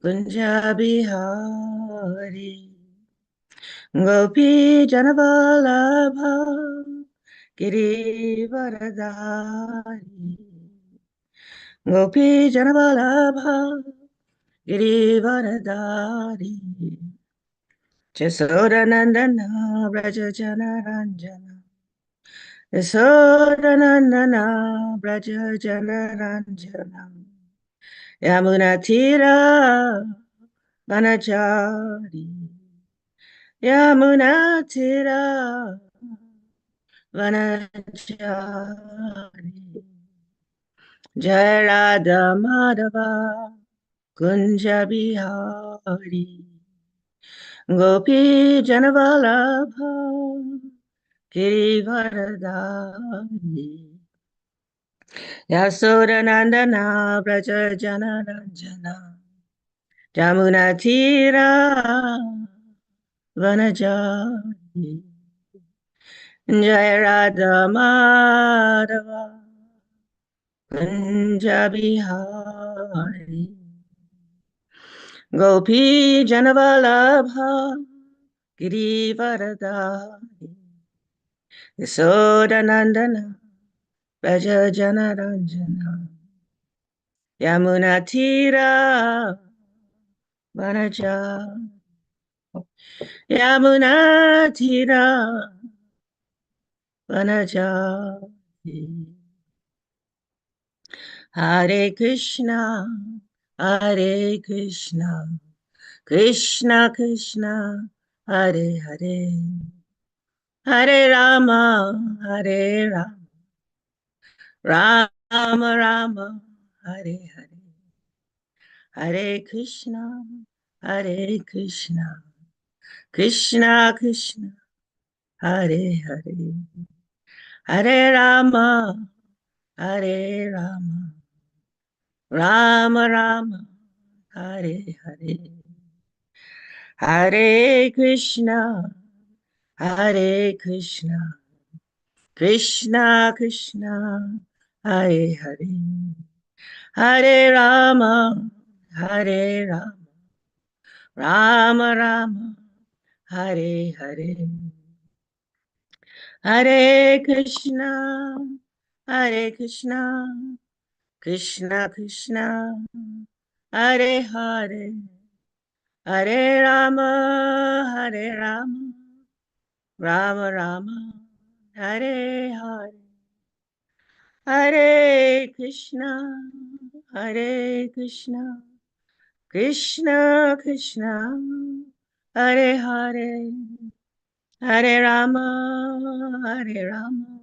Kunja Bihari Gopi Janavalabha Girivaradari Gopi Janavalabha Girivaradari Jasodanandana Braja Janaranjana Jasodanandana Braja Janaranjana Yamunatira Vanachari Yamunatira Vanachari Jai Radha Madhava Kunja Bihari Gopi Janavalabha Girivaradari Yasodanandana Braja Janaranjana Jamunatira Vanachari Jai Radha Madhava Kunja Bihari Gopi Janavalabha Girivaradari Yasodanandana Braja Janaranjana Yamunatira Vanachari Yamunatira Vanachari Hare Krishna, Hare Krishna, Krishna Krishna, Hare Hare, Hare Rama, Hare Rama, Rama Rama, Hare Hare, Hare Krishna, Hare Krishna, Krishna Krishna, Hare Hare, Hare Rama, Hare Rama, Rama Rama, Hare Hare, Hare Krishna, Hare Krishna, Krishna Krishna, Hare Hare, Hare Rama, Hare Rama, Rama Rama, Hare Hare, Hare Krishna, Hare Krishna, Krishna Krishna, Hare Hare, Hare Rama, Hare Rama, Rama Rama, Hare Hare, Hare Krishna, Hare Krishna, Krishna Krishna, Hare Hare, Hare Rama, Hare Rama,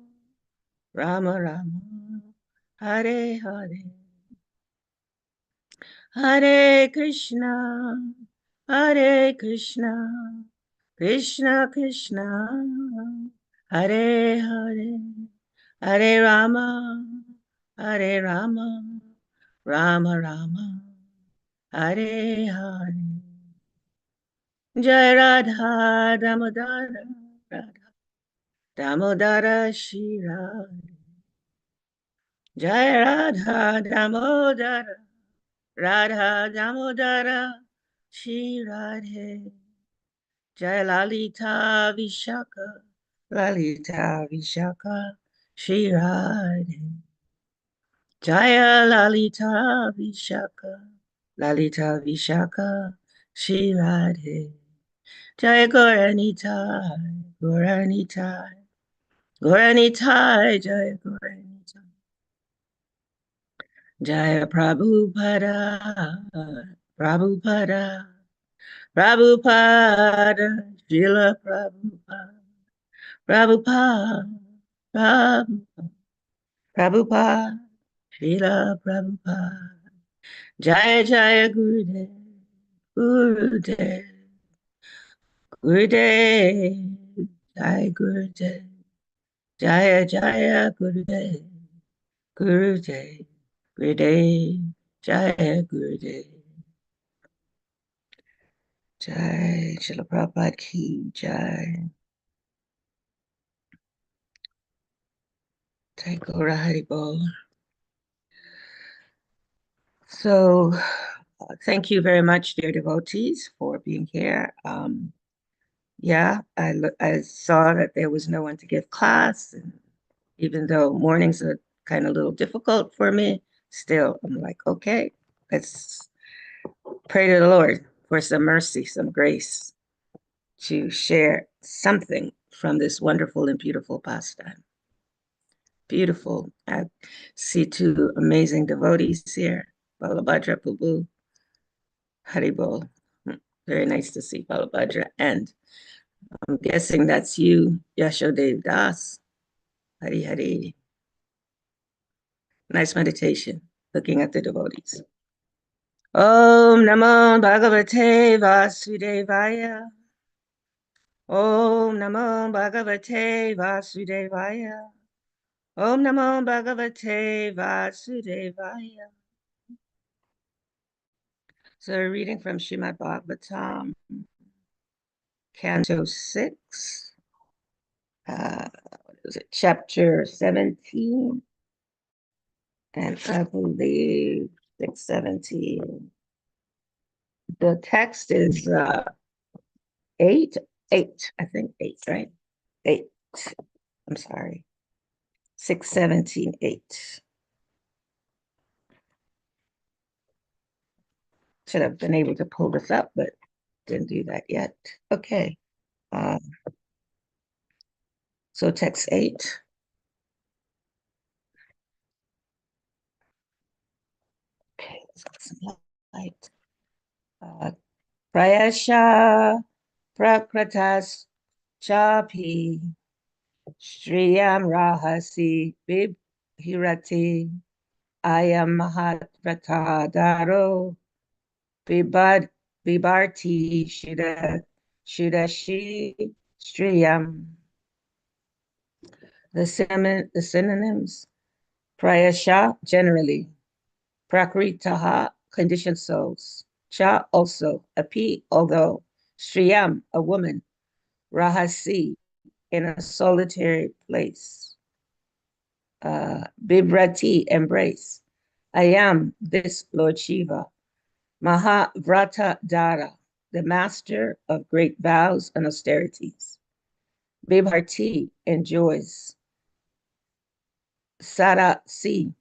Rama Rama, Hare Hare, Hare Krishna, Hare Krishna, Krishna Krishna, Hare Hare, Hare Rama, Hare Rama, Rama Rama, Hare Hare. Jai Radha Damodara, Radha Damodara Shri Radha. Jai Radha Damodara, Radha Damodara Shri Radhe. Jai Lalita Vishaka, Lalita Vishaka Shri Radhe. Jaya Lalita Vishaka, Lalita Vishaka Shri Radhe. Jaya Goranitai, Goranitai, Goranitai, Jaya Goranitai. Jaya Prabhupada, Prabhupada, Prabhupada, Srila Prabhupada, Prabhupada, Prabhupada, Prabhupada, Srila Prabhupada. Jaya Jaya Gurudev, Gurudev, Gurudev, Jaya Gurudev, Jaya Jaya Gurudev, Gurudev, Gurudev, Jaya Gurudev. Jai Srila Prabhupada Ki Jai. Take over Haribol. So Thank you very much, dear devotees, for being here. Yeah, I saw that there was no one to give class, and even though mornings are kind of a little difficult for me, still I'm like, okay, let's pray to the Lord for some mercy, some grace to share something from this wonderful and beautiful pastime. Beautiful. I see two amazing devotees here, Balabhadra Prabhu, Haribol. Very nice to see Balabhadra. And I'm guessing that's you, Yashodev Das. Hari Hari. Nice meditation, looking at the devotees. Om Namo Bhagavate Vasudevaya. Om Namo Bhagavate Vasudevaya. Om Namo Bhagavate Vasudevaya. So reading from Srimad Bhagavatam, Canto 6, what is it, Chapter 17, and I believe 617. The text is 8, I think 8, right? 8, I'm sorry, 617, 8. Should have been able to pull this up, but didn't do that yet. Okay, so text 8. Okay, let's get some light. Prayasha Prakratas Chapi Shriyam Rahasi Bibhirati Ayam Mahatratadaro Bibarti Shudashi Shriyam. The synonyms: Prayasha, generally; Prakritaha, conditioned souls; Cha, also; Api, although; Shriyam, a woman; Rahasi, in a solitary place; Bibrati, embrace; Ayam, this Lord Shiva; Mahavrata Dara, the master of great vows and austerities; Bibharti, enjoys; Sarasi,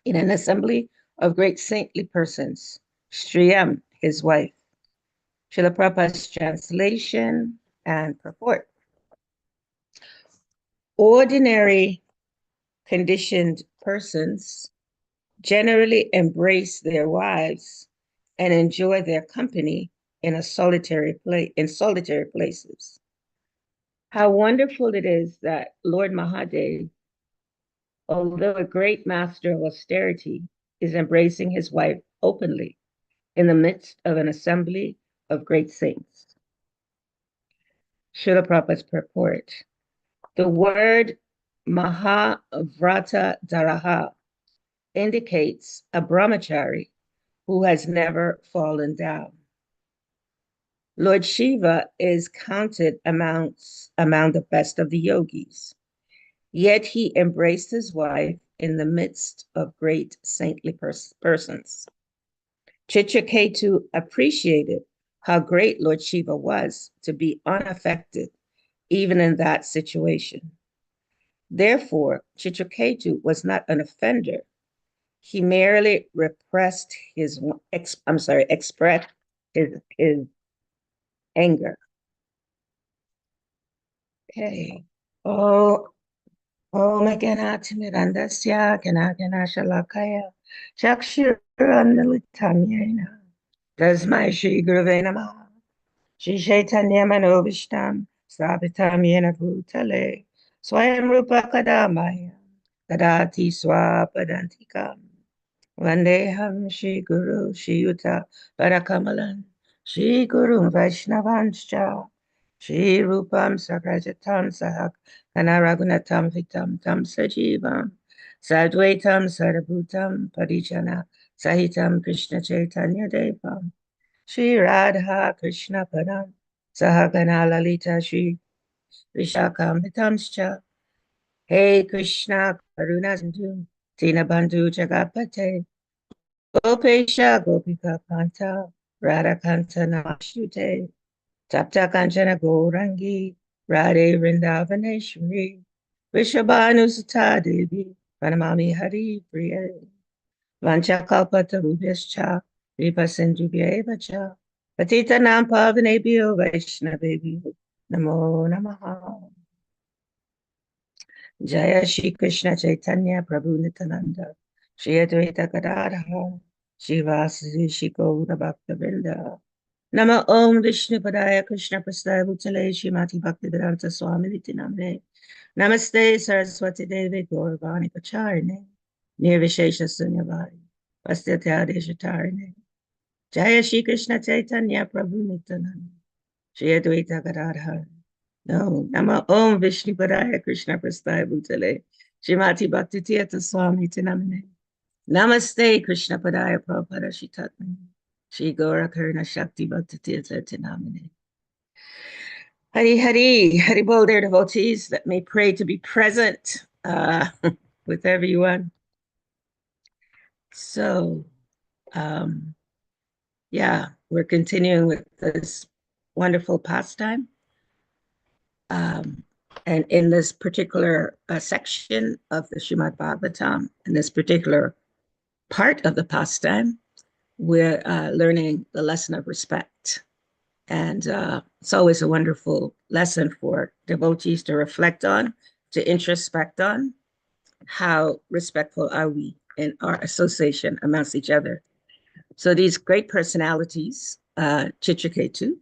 in an assembly of great saintly persons; Shriyam, his wife. Srila Prabhupada's translation and purport. Ordinary conditioned persons generally embrace their wives and enjoy their company in solitary places. How wonderful it is that Lord Mahadev, although a great master of austerity, is embracing his wife openly in the midst of an assembly of great saints. Srila Prabhupada's purport. The word Mahavrata Daraha indicates a brahmachari who has never fallen down. Lord Shiva is counted among the best of the yogis, yet he embraced his wife in the midst of great saintly persons. Chitraketu appreciated how great Lord Shiva was to be unaffected even in that situation. Therefore, Chitraketu was not an offender. He merely expressed his anger. Okay. Oh, Meganatimirandasya, Ganagana Shalakaya, Chakshurandalitamyena, Tasmai Shri Guruve Namaha, Shri Chaitanya Manovishtam, Sabitam Yena Bhutale, Swayam Rupa Kadamaya, Kadati Swapadantikam. Vandeham Shri Guru Shri Yuta Parakamalan Shri Guru Vaishnavanscha Shri Rupam Sakrajatam Sahak Kanaragunatam Vitam Tam Sajivam Sadvaitam Sarabhutam Parijana Sahitam Krishna Chaitanya Devam Shri Radha Krishna Padam Sahagana Lalita Shri Vishakam Vitamscha Hey Krishna Karuna Sindhu Dinabandhu Jagapate Gopesha Gopika Kanta Radha Kanta Namashute Tapta Kanchana Gourangi Radhe Vrindavaneshwari Vishabhanu Sutta Devi Pranamami Hari Priya Vanchakalpatarubhyascha Vipa Sindhubhya Cha Patita Nam Pavanebhyo Vaishnavebhyo Namo Namaha. Jaya Shri Krishna Chaitanya Prabhu Nityananda Shri Advaita Gadadhara Shivasadi Shri Gaura Bhaktavinda Nama Om Vishnu Padaya Krishna Prasthaya Bhutale Shrimati Bhaktivedanta Swami Niti Namane Namaste Saraswati Devi Gauravani Pacharine Nirvishesha Sunyavadi Vastyatya Deshatarine Jaya Shri Krishna Chaitanya Prabhu Nityananda Shri Advaita Gadadhara No, Nama Om Vishnu Padaya Krishna Prasthaya Bhutale Shrimati Bhakti Tirtha Swami Tinamane Namaste Krishna Padaya Prabhupada Shitatmane Shri Gaura Karna Shakti Bhakti Tirtha Tinamane Hari Hari Hari Bol, dear devotees. Let me pray to be present with everyone. So, yeah, we're continuing with this wonderful pastime. And in this particular section of the Srimad Bhagavatam, in this particular part of the pastime, we're learning the lesson of respect. And it's always a wonderful lesson for devotees to reflect on, to introspect on. How respectful are we in our association amongst each other? So these great personalities, Chitraketu,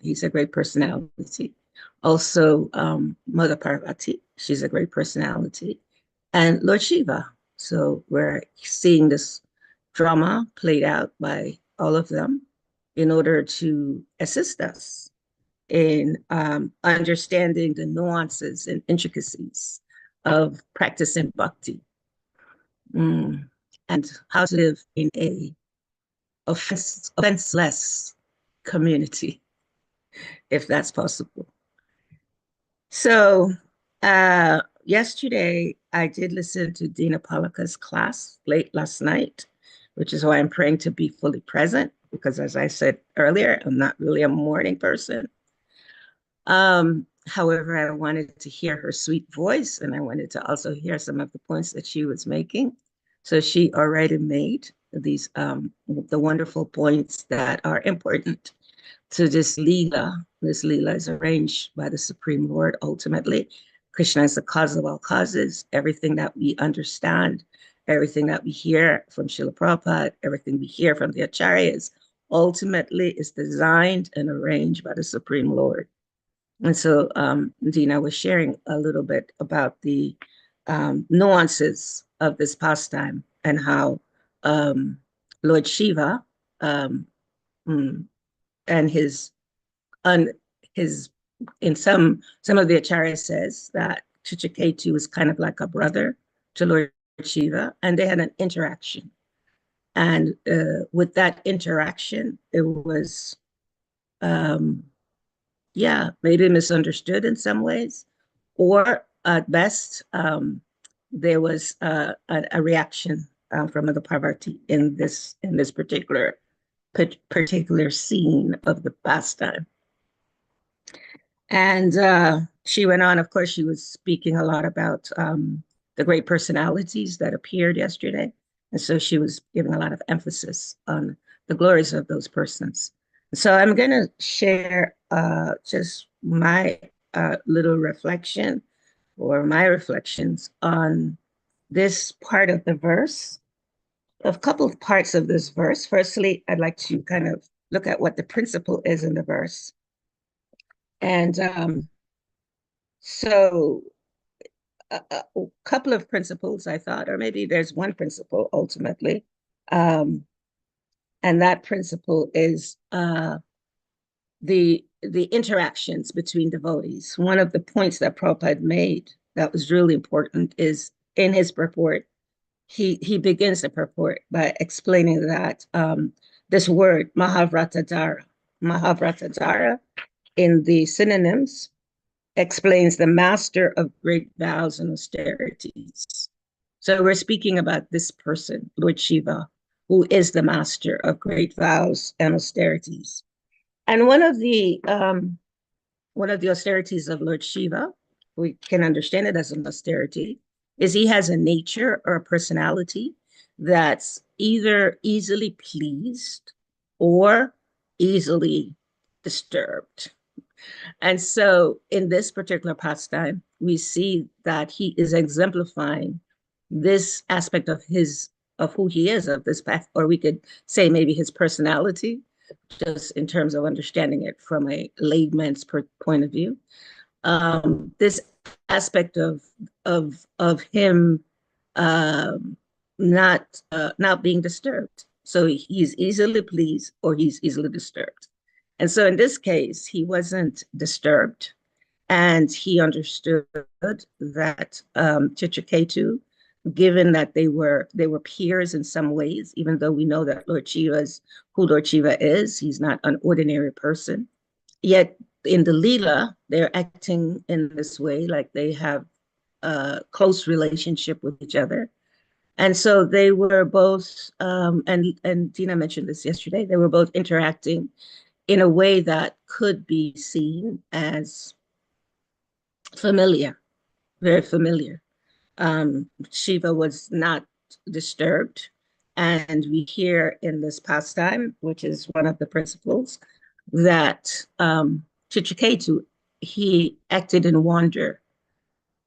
he's a great personality. Also, Mother Parvati, she's a great personality. And Lord Shiva. So we're seeing this drama played out by all of them in order to assist us in understanding the nuances and intricacies of practicing bhakti, and how to live in a offenseless community, if that's possible. So yesterday, I did listen to Dina Palaka's class late last night, which is why I'm praying to be fully present, because as I said earlier, I'm not really a morning person. However, I wanted to hear her sweet voice, and I wanted to also hear some of the points that she was making. So she already made these the wonderful points that are important to this Leela. This Leela is arranged by the Supreme Lord ultimately. Krishna is the cause of all causes. Everything that we understand, everything that we hear from Srila Prabhupada, everything we hear from the Acharyas, ultimately is designed and arranged by the Supreme Lord. And so Dina was sharing a little bit about the nuances of this pastime and how Lord Shiva and his in some of the Acharya says that Chitraketu was kind of like a brother to Lord Shiva, and they had an interaction. And with that interaction, it was maybe misunderstood in some ways, or at best, there was a reaction from the Parvati in this particular scene of the pastime. And she went on. Of course, she was speaking a lot about the great personalities that appeared yesterday, and so she was giving a lot of emphasis on the glories of those persons. So I'm going to share just my little reflection or my reflections on this part of the verse, a couple of parts of this verse. Firstly, I'd like to kind of look at what the principle is in the verse. And so a couple of principles, I thought, or maybe there's one principle ultimately. And that principle is the interactions between devotees. One of the points that Prabhupada made that was really important is in his purport, he begins the purport by explaining that this word, Mahavratadhara, in the synonyms, explains the master of great vows and austerities. So we're speaking about this person, Lord Shiva, who is the master of great vows and austerities. And one of the austerities of Lord Shiva, we can understand it as an austerity, is he has a nature or a personality that's either easily pleased or easily disturbed. And so in this particular pastime, we see that he is exemplifying this aspect of who he is, of this path, or we could say maybe his personality, just in terms of understanding it from a layman's point of view. This aspect of him not being disturbed. So he's easily pleased or he's easily disturbed. And so in this case, he wasn't disturbed, and he understood that Chitraketu, given that they were peers in some ways, even though we know that Lord Shiva's who Lord Shiva is, he's not an ordinary person. Yet in the Leela, they're acting in this way, like they have a close relationship with each other. And so they were both, and Dina mentioned this yesterday, they were both interacting in a way that could be seen as familiar, very familiar. Shiva was not disturbed. And we hear in this pastime, which is one of the principles, that Chitraketu, he acted in wonder.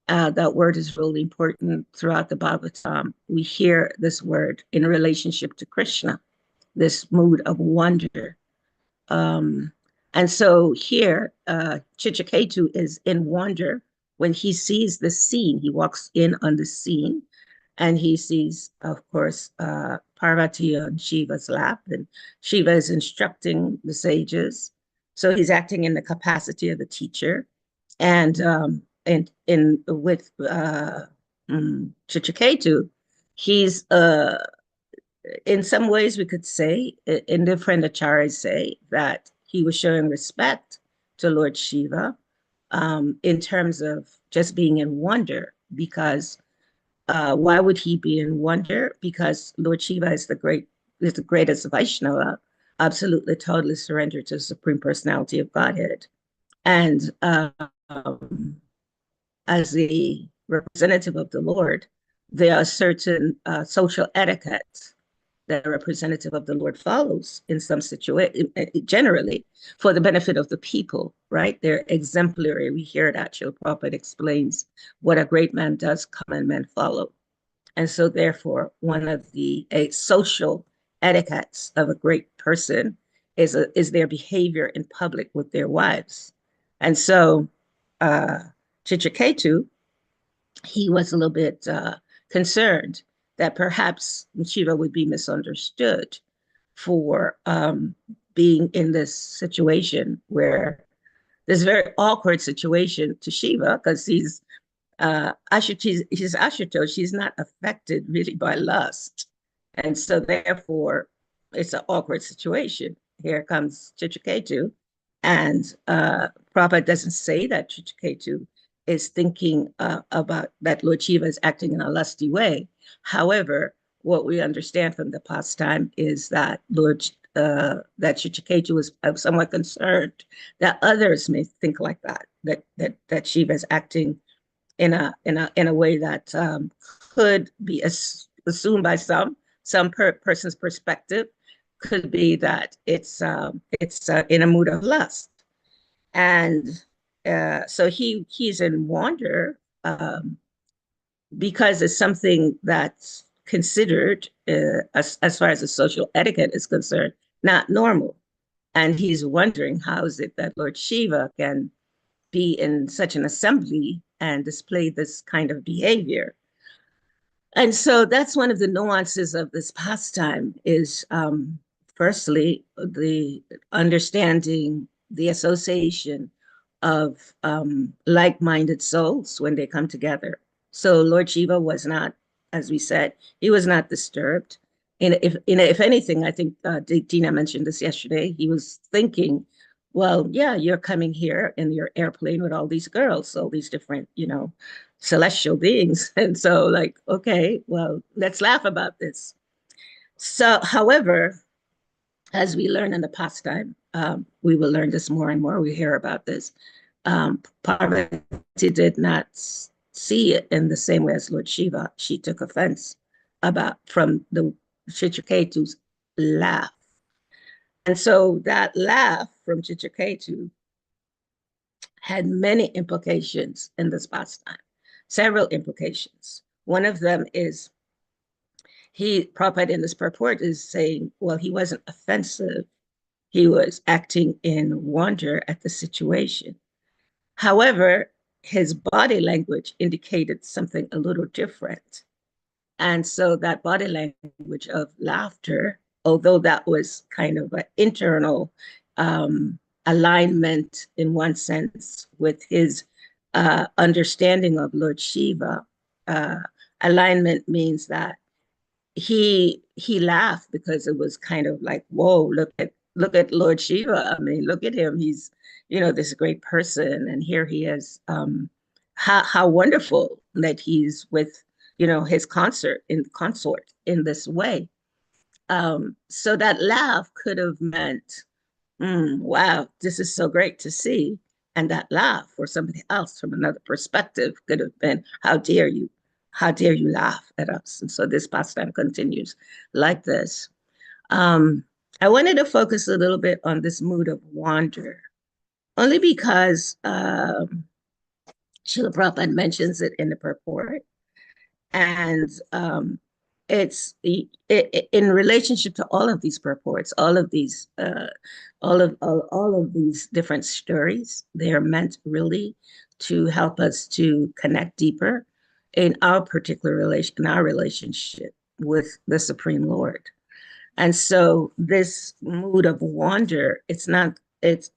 That word is really important throughout the Bhagavatam. We hear this word in relationship to Krishna, this mood of wonder. Um, and so here, Chitraketu is in wonder when he sees the scene. He walks in on the scene and he sees, of course, Parvati on Shiva's lap, and Shiva is instructing the sages. So he's acting in the capacity of the teacher, and in with Chitraketu, he's in some ways we could say, in different acharyas say that he was showing respect to Lord Shiva in terms of just being in wonder, because why would he be in wonder? Because Lord Shiva is the greatest Vaishnava, absolutely totally surrendered to the Supreme Personality of Godhead. And as the representative of the Lord, there are certain social etiquettes that a representative of the Lord follows in some situation, generally for the benefit of the people, right? They're exemplary. We hear that Srila Prabhupada explains what a great man does, common men follow. And so therefore, one of the social etiquettes of a great person is their behavior in public with their wives. And so Chitraketu, he was a little bit concerned that perhaps Shiva would be misunderstood for being in this situation, where this very awkward situation to Shiva, because he's Ashutosh, she's not affected really by lust. And so therefore, it's an awkward situation. Here comes Chitraketu, and Prabhupada doesn't say that Chitraketu is thinking about that Lord Shiva is acting in a lusty way. However, what we understand from the pastime is that that Chitraketu was somewhat concerned that others may think like that Shiva is acting in a way that could be assumed by some person's perspective, could be that it's in a mood of lust. And so he's in wonder because it's something that's considered, as far as the social etiquette is concerned, not normal. And he's wondering, how is it that Lord Shiva can be in such an assembly and display this kind of behavior? And so that's one of the nuances of this pastime is, firstly, the understanding the association of like-minded souls when they come together. So Lord Shiva was not, as we said, he was not disturbed. And if anything, I think Dina mentioned this yesterday, he was thinking, well, yeah, you're coming here in your airplane with all these girls, all these different, celestial beings. And so like, okay, well, let's laugh about this. So, however, as we learn in the pastime, we will learn this more and more. We hear about this. Parvati did not see it in the same way as Lord Shiva. She took offense about from the Chitraketu's laugh. And so that laugh from Chitraketu had many implications in this pastime, several implications. One of them is Prabhupada in this purport is saying, well, he wasn't offensive. He was acting in wonder at the situation. However, his body language indicated something a little different. And so that body language of laughter, although that was kind of an internal alignment in one sense with his understanding of Lord Shiva, uh, alignment means that he laughed because it was kind of like, whoa, look at Lord Shiva. I mean, look at him. He's, this great person, and here he is. How wonderful that he's with, his consort in this way. So that laugh could have meant, wow, this is so great to see. And that laugh for somebody else from another perspective could have been, how dare you? How dare you laugh at us? And so this pastime continues like this. I wanted to focus a little bit on this mood of wonder, only because Srila Prabhupada mentions it in the purport. And in relationship to all of these purports, all of these different stories. They are meant really to help us to connect deeper in our particular in our relationship with the Supreme Lord. And so this mood of wonder, it's not, it's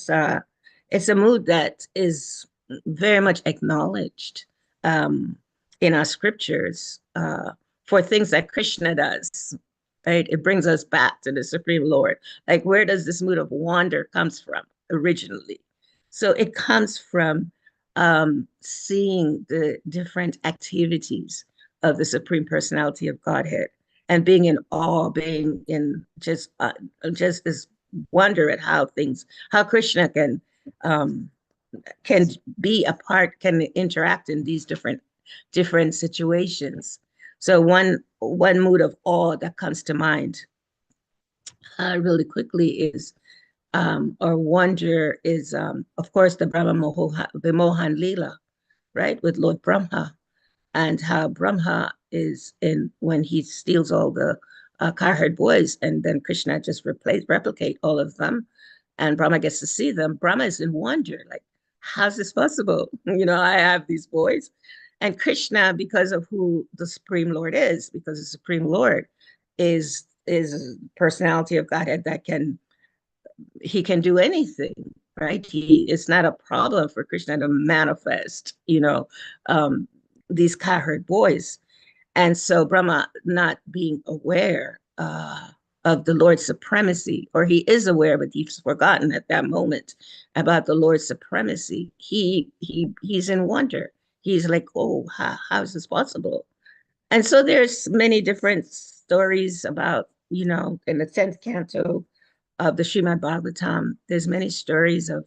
a mood that is very much acknowledged um, in our scriptures for things that Krishna does, right? It brings us back to the Supreme Lord. Like, where does this mood of wonder comes from originally? So it comes from seeing the different activities of the Supreme Personality of Godhead and being in awe, being in just this wonder at how Krishna um, can be a part, can interact in these different situations. So one mood of awe that comes to mind really quickly is or wonder is of course the Vimohan Leela, right, with Lord Brahma, and how Brahma is in when he steals all the cowherd boys, and then Krishna just replicate all of them, and Brahma gets to see them. Brahma is in wonder, like, how's this possible? I have these boys. And Krishna, because of who the Supreme Lord is, because the Supreme Lord is personality of Godhead that he can do anything, right? It's not a problem for Krishna to manifest, um, these cowherd boys. And so Brahma, not being aware of the Lord's supremacy, or he is aware, but he's forgotten at that moment about the Lord's supremacy. He's in wonder. He's like, oh, how is this possible? And so there's many different stories about, in the 10th canto of the Srimad Bhagavatam, there's many stories of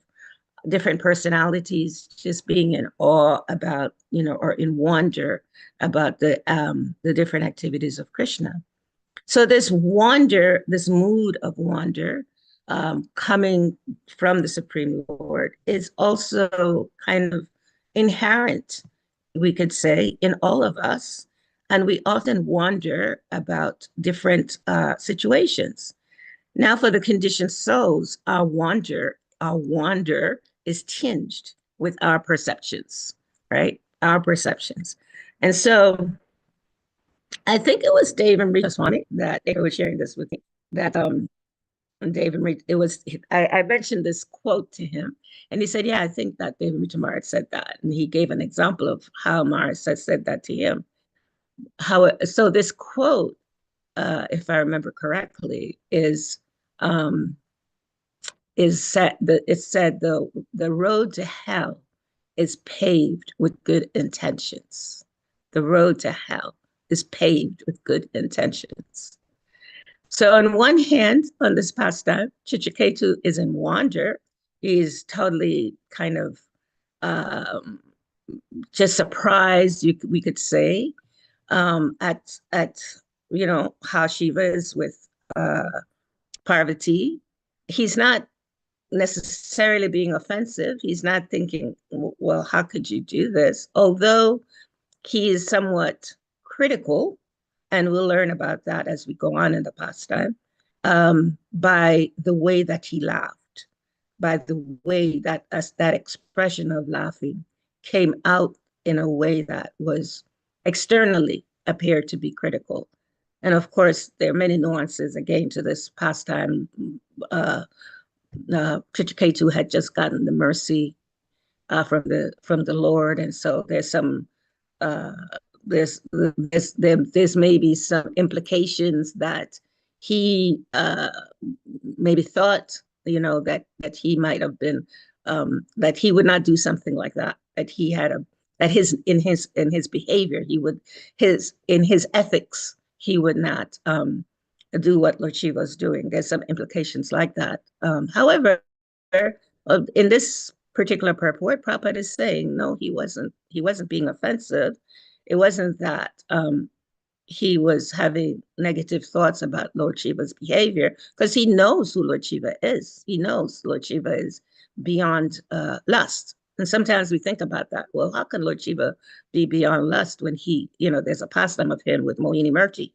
different personalities just being in awe about, or in wonder about the different activities of Krishna. So this wonder, this mood of wonder coming from the Supreme Lord is also kind of inherent, we could say, in all of us. And we often wonder about different situations. Now, for the conditioned souls, our wonder is tinged with our perceptions, right? Our perceptions. And so I think it was Dave and Rita Swami that they were sharing this with me. That Dave and Rita, it was I mentioned this quote to him, and he said, "Yeah, I think that Dave and Rita Maharaj said that," and he gave an example of how Maharaj said that to him. So this quote, if I remember correctly, um, it said the road to hell is paved with good intentions. The road to hell is paved with good intentions. So on one hand, on this pastime, Chichiketu is in wonder. He's totally kind of um, just surprised, we could say, at how Shiva is with Parvati. He's not necessarily being offensive. He's not thinking, well, how could you do this? Although he is somewhat critical, and we'll learn about that as we go on in the pastime, by the way that he laughed, by the way that that expression of laughing came out in a way that was externally appeared to be critical. And of course, there are many nuances again to this pastime. Uh, Ketu had just gotten the mercy from the Lord, and so uh, there's maybe some implications that he maybe thought, that he might have been, that he would not do something like that. That he had that his behavior, he would in his ethics, he would not do what Lord Shiva was doing. There's some implications like that. However, in this particular purport, Prabhupada is saying, no, he wasn't. He wasn't being offensive. It wasn't that he was having negative thoughts about Lord Shiva's behavior, because he knows who Lord Shiva is. He knows Lord Shiva is beyond lust. And sometimes we think about that. Well, how can Lord Shiva be beyond lust when there's a pastime of him with Mohini Murti?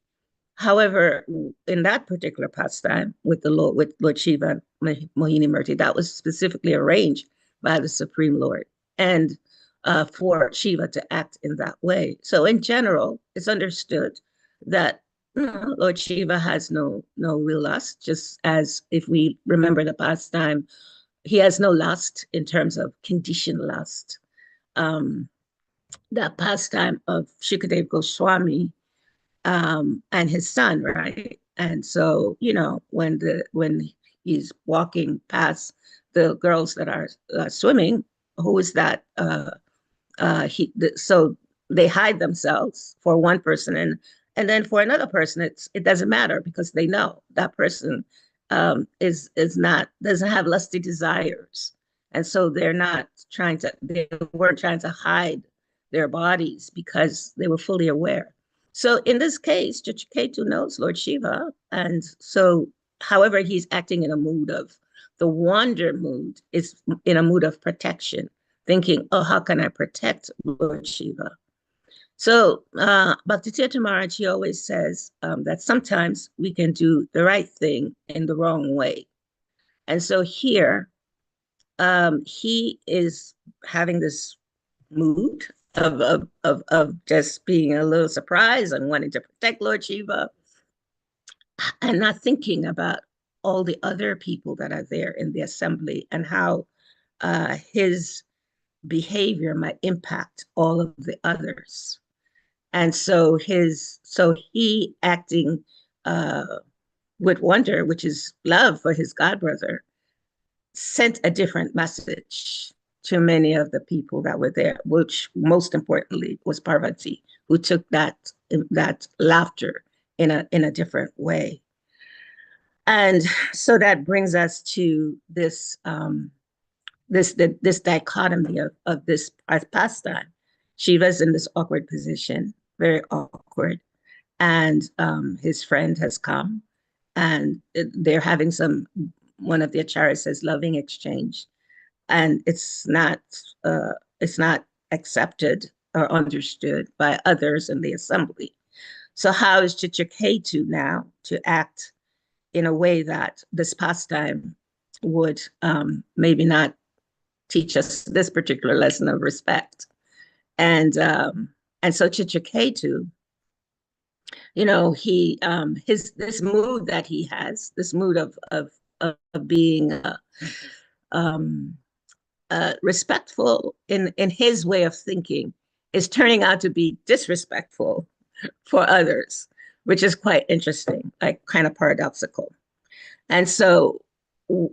However, in that particular pastime with Lord Shiva and Mohini Murti, that was specifically arranged by the Supreme Lord, and for Shiva to act in that way. So in general, it's understood that Lord Shiva has no real lust, just as if we remember the pastime, he has no lust in terms of conditioned lust. Um, that pastime of Shukadev Goswami and his son, right? And so, when he's walking past the girls that are swimming, who is that? So they hide themselves for one person, and then for another person, it doesn't matter, because they know that person is not, doesn't have lusty desires, and so they weren't trying to hide their bodies, because they were fully aware. So in this case, Ketu knows Lord Shiva, and so however he's acting in a mood of the wander mood, is in a mood of protection, thinking, oh, how can I protect Lord Shiva? So Bhaktitirtha Maharaj, he always says that sometimes we can do the right thing in the wrong way. And so here, he is having this mood of just being a little surprised and wanting to protect Lord Shiva, and not thinking about all the other people that are there in the assembly, and how his behavior might impact all of the others. And so he acting with wonder, which is love for his godbrother, sent a different message to many of the people that were there, which most importantly was Parvati, who took that laughter in a different way. And so that brings us to this this dichotomy of this pastime. Shiva's in this awkward position, very awkward, and his friend has come, and they're having one of the acharyas says loving exchange, and it's not accepted or understood by others in the assembly. So how is Chichiketu now to act in a way that this pastime would maybe not teach us this particular lesson of respect? And so Chichiketu, he this mood that he has, this mood of being um, respectful in his way of thinking, is turning out to be disrespectful for others, which is quite interesting, like kind of paradoxical. And so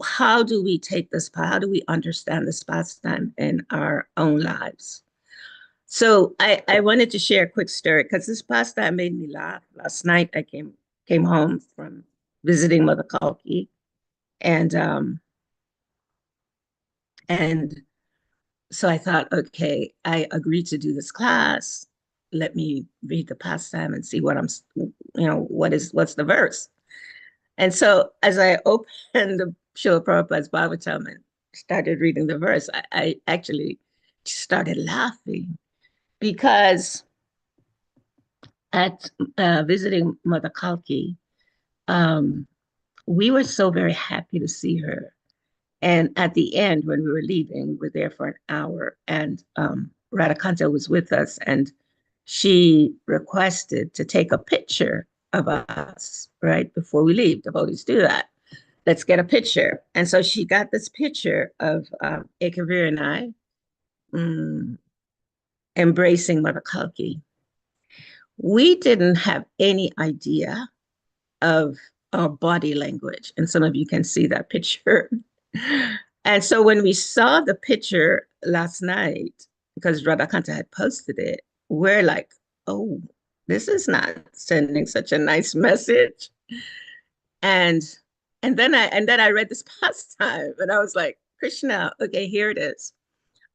how do we take this? How do we understand this pastime in our own lives? So I wanted to share a quick story, because this pastime made me laugh. Last night I came home from visiting Mother Kalki. And and so I thought, okay, I agreed to do this class. Let me read the pastime and see what what's the verse. And so as I opened the Srila Prabhupada's Bhagavatam and started reading the verse, I actually started laughing because at visiting Mother Kalki, um, we were so very happy to see her. And at the end, when we were leaving, we were there for an hour, and Radhakanta was with us, and she requested to take a picture of us, right, before we leave. Devotees do that. Let's get a picture. And so she got this picture of Ekavir and I embracing Mother Kalki. We didn't have any idea of our body language. And some of you can see that picture. And so when we saw the picture last night, because Radhakanta had posted it, we're like, oh, this is not sending such a nice message. And and then I read this pastime and I was like, Krishna, okay, here it is.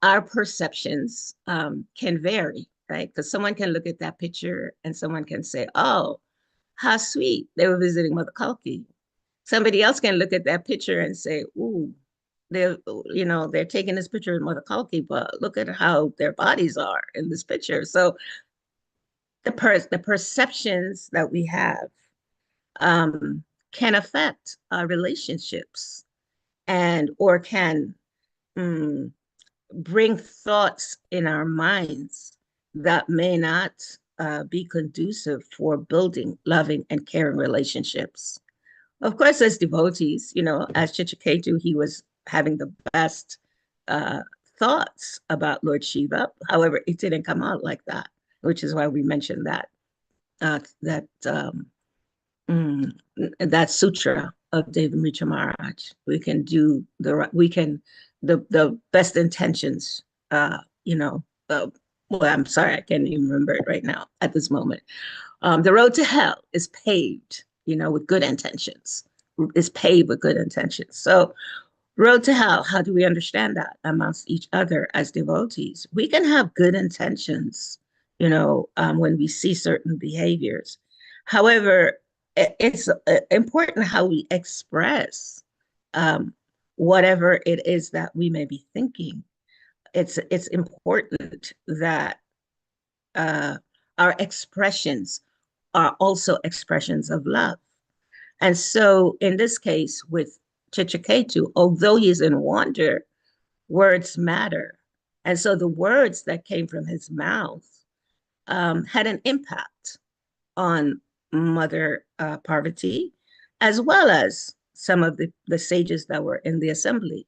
Our perceptions can vary, right? Because someone can look at that picture and someone can say, oh, how sweet, they were visiting Mother Kalki. Somebody else can look at that picture and say, ooh, they're taking this picture of Mother Kalki, but look at how their bodies are in this picture. So the perceptions that we have um, can affect our relationships and or can mm, bring thoughts in our minds that may not be conducive for building loving and caring relationships. Of course, as devotees, as Chichiketu, he was having the best uh, thoughts about Lord Shiva. However, it didn't come out like that, which is why we mentioned that uh, that um, mm, that sutra of Devamrita Maharaj. We can the best intentions. Uh, you know, uh, well, I'm sorry, I can't even remember it right now at this moment. The road to hell is paved, with good intentions. Is paved with good intentions. So, road to hell. How do we understand that amongst each other as devotees? We can have good intentions, when we see certain behaviors. However, it's important how we express um, whatever it is that we may be thinking. It's important that uh, our expressions are also expressions of love. And so in this case with Chichiketu, although he's in wonder, words matter. And so the words that came from his mouth had an impact on Mother Parvati, as well as some of the sages that were in the assembly.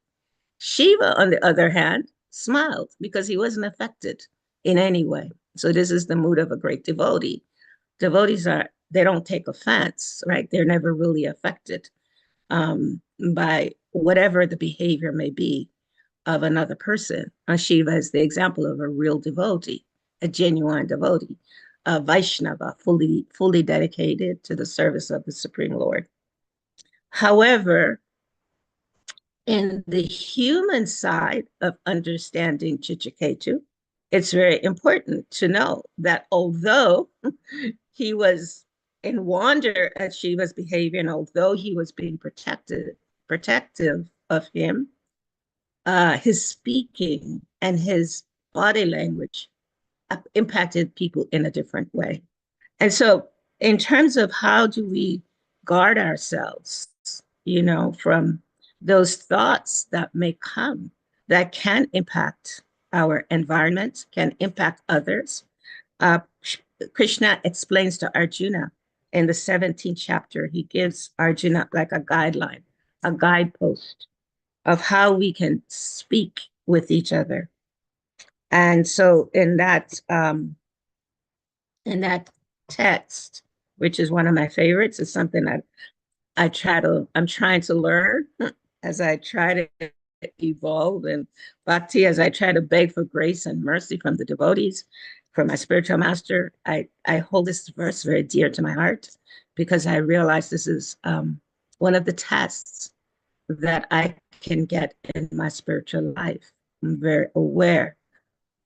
Shiva, on the other hand, smiled because he wasn't affected in any way. So this is the mood of a great devotee. Devotees they don't take offense, right? They're never really affected by whatever the behavior may be of another person. Shiva is the example of a real devotee, a genuine devotee, a Vaishnava, fully dedicated to the service of the Supreme Lord. However, in the human side of understanding Chichiketu, it's very important to know that although he was in wonder at Shiva's behavior, and although he was being protective of him, his speaking and his body language impacted people in a different way. And so, in terms of how do we guard ourselves, from those thoughts that may come that can impact our environment, can impact others. Uh, Krishna explains to Arjuna in the 17th chapter, he gives Arjuna like a guideline, a guidepost of how we can speak with each other. And so in that text, which is one of my favorites, is something that I'm trying to learn as I try to evolve in bhakti, as I try to beg for grace and mercy from the devotees, from my spiritual master. I hold this verse very dear to my heart because I realize this is one of the tests that I can get in my spiritual life. I'm very aware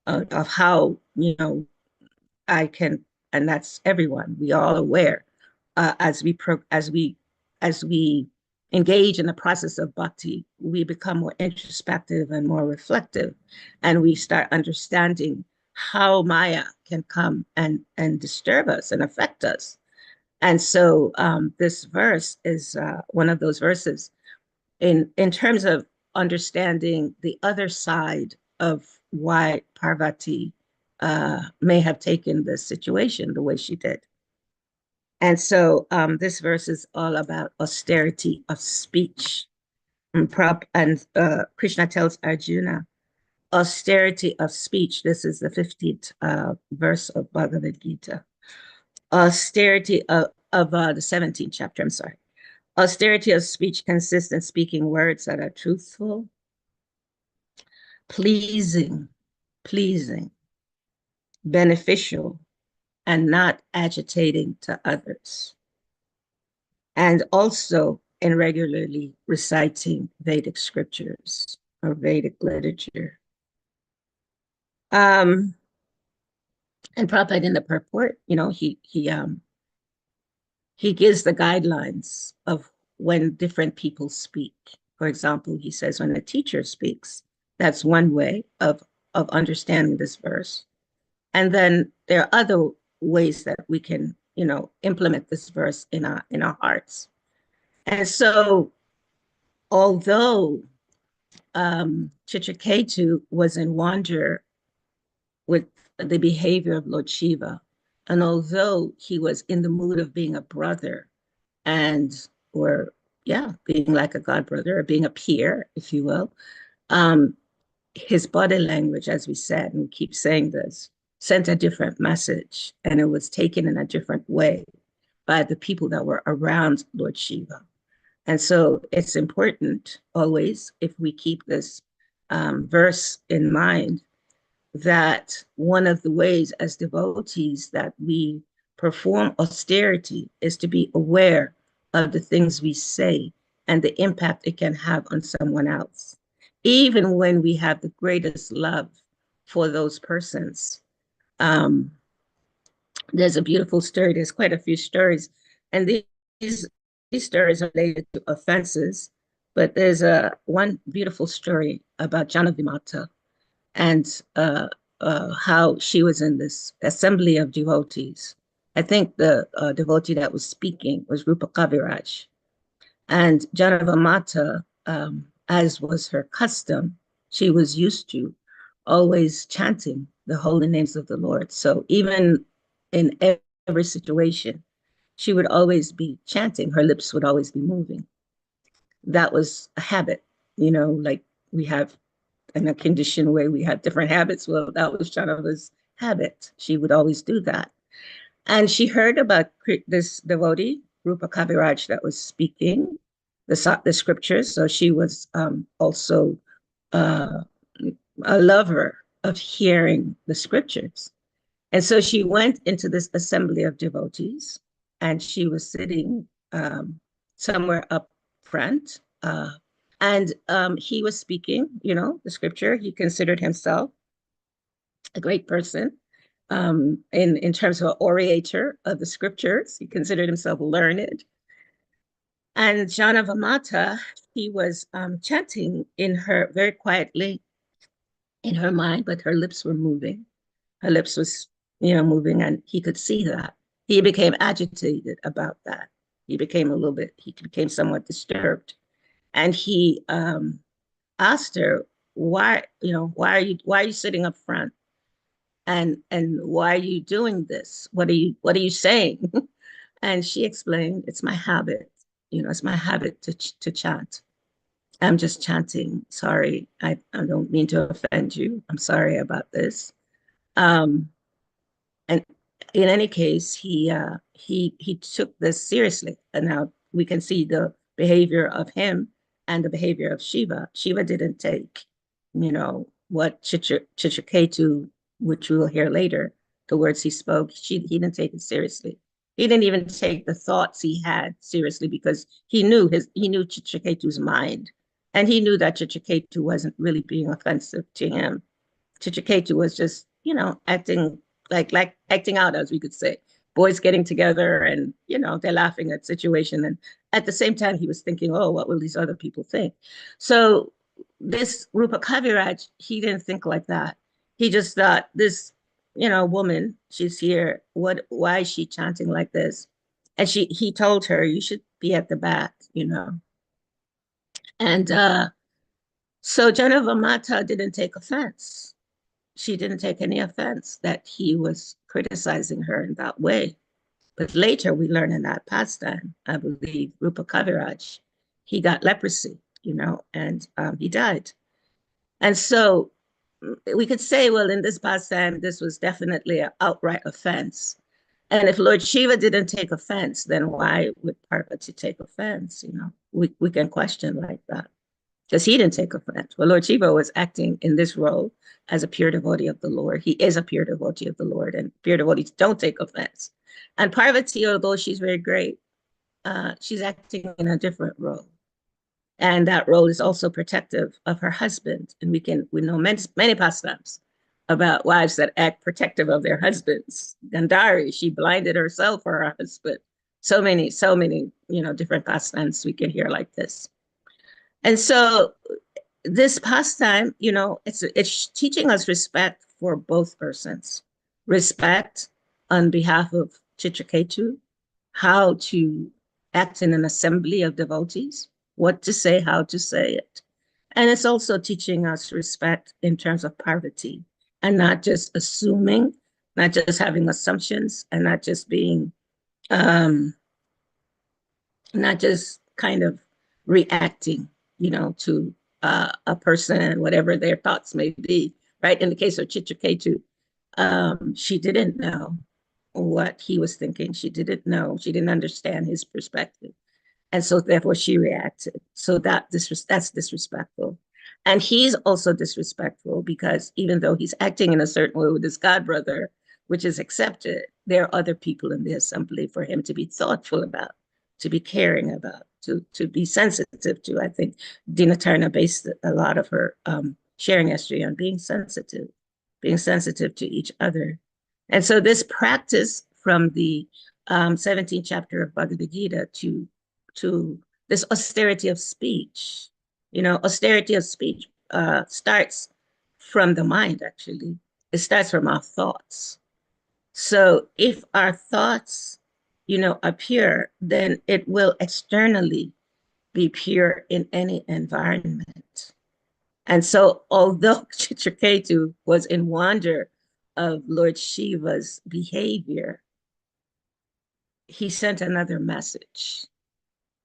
of how, I can, and that's everyone. We all aware as we engage in the process of bhakti, we become more introspective and more reflective, and we start understanding how Maya can come and disturb us and affect us. And so this verse is one of those verses in terms of understanding the other side of why Parvati may have taken this situation the way she did. And so this verse is all about austerity of speech. And Krishna tells Arjuna, austerity of speech. This is the 15th verse of Bhagavad Gita. Austerity of the 17th chapter, I'm sorry. Austerity of speech consists in speaking words that are truthful, pleasing, pleasing, beneficial, and not agitating to others. And also in regularly reciting Vedic scriptures or Vedic literature. And Prabhupada in the purport, he gives the guidelines of when different people speak. For example, he says when a teacher speaks, that's one way of understanding this verse. And then there are other ways that we can, implement this verse in our hearts. And so, although Chitraketu was in wonder with the behavior of Lord Shiva, and although he was in the mood of being a brother and or being like a god brother or being a peer, if you will, um, his body language, as we said, and we keep saying this, sent a different message, and it was taken in a different way by the people that were around Lord Shiva. And so it's important always, if we keep this verse in mind, that one of the ways as devotees that we perform austerity is to be aware of the things we say and the impact it can have on someone else. Even when we have the greatest love for those persons. There's a beautiful story, there's quite a few stories, and these, these stories are related to offenses, but there's one beautiful story about Janavimata and how she was in this assembly of devotees. I think the devotee that was speaking was Rupa Kaviraj. And Janavamata, as was her custom, she was used to always chanting the holy names of the Lord. So even in every situation, she would always be chanting. Her lips would always be moving. That was a habit, like we have in a condition where we have different habits. Well, that was Janava's habit. She would always do that. And she heard about this devotee, Rupa Kaviraj, that was speaking the scriptures. So she was also uh, a lover of hearing the scriptures. And so she went into this assembly of devotees, and she was sitting somewhere up front. And he was speaking, the scripture. He considered himself a great person in terms of an orator of the scriptures. He considered himself learned. And Janavamata, he was chanting in her very quietly in her mind, but her lips were moving. Her lips was, moving, and he could see that. He became agitated about that. He became somewhat disturbed. And he asked her, why are you sitting up front? And why are you doing this? What are you saying? And she explained, it's my habit. It's my habit to chant. I'm just chanting. Sorry, I don't mean to offend you. I'm sorry about this. Um, and in any case, he took this seriously. And now we can see the behavior of him and the behavior of Shiva. Shiva didn't take, what Chitraketu, which we will hear later, the words he spoke, he didn't take it seriously. He didn't even take the thoughts he had seriously because he knew Chichiketu's mind. And he knew that Chichiketu wasn't really being offensive to him. Chichiketu was just, acting like acting out, as we could say. Boys getting together and, they're laughing at situation. And at the same time, he was thinking, oh, what will these other people think? So this Rupa Kaviraj, he didn't think like that. He just thought this, woman, she's here. Why is she chanting like this? And he told her, you should be at the back. And so Janava Mata didn't take offense. She didn't take any offense that he was criticizing her in that way. But later we learn in that pastime, I believe, Rupa Kaviraj, he got leprosy, and he died. And so we could say, well, in this pastime, this was definitely an outright offense. And if Lord Shiva didn't take offense, then why would Parvati take offense? We can question like that because he didn't take offense. Well, Lord Shiva was acting in this role as a pure devotee of the Lord. He is a pure devotee of the Lord, and pure devotees don't take offense. And Parvati, although she's very great, she's acting in a different role. And that role is also protective of her husband. And we know many pastimes about wives that act protective of their husbands. Gandhari, she blinded herself for her husband. So many, different pastimes we can hear like this. And so this pastime, it's teaching us respect for both persons. Respect on behalf of Chitraketu, how to act in an assembly of devotees, what to say, how to say it. And it's also teaching us respect in terms of Parvati and not just assuming, not just having assumptions, and not just being, not just kind of reacting, to a person, whatever their thoughts may be, right? In the case of Chitraketu, she didn't know what he was thinking. She didn't know. She didn't understand his perspective. And so therefore she reacted. So that's disrespectful. And he's also disrespectful because even though he's acting in a certain way with his god brother, which is accepted, there are other people in the assembly for him to be thoughtful about, to be caring about, to be sensitive to. I think Dina Turner based a lot of her sharing history on being sensitive to each other. And so this practice from the 17th chapter of Bhagavad Gita to this austerity of speech. Austerity of speech starts from the mind, actually. It starts from our thoughts. So if our thoughts, are pure, then it will externally be pure in any environment. And so although Chitraketu was in wonder of Lord Shiva's behavior, he sent another message.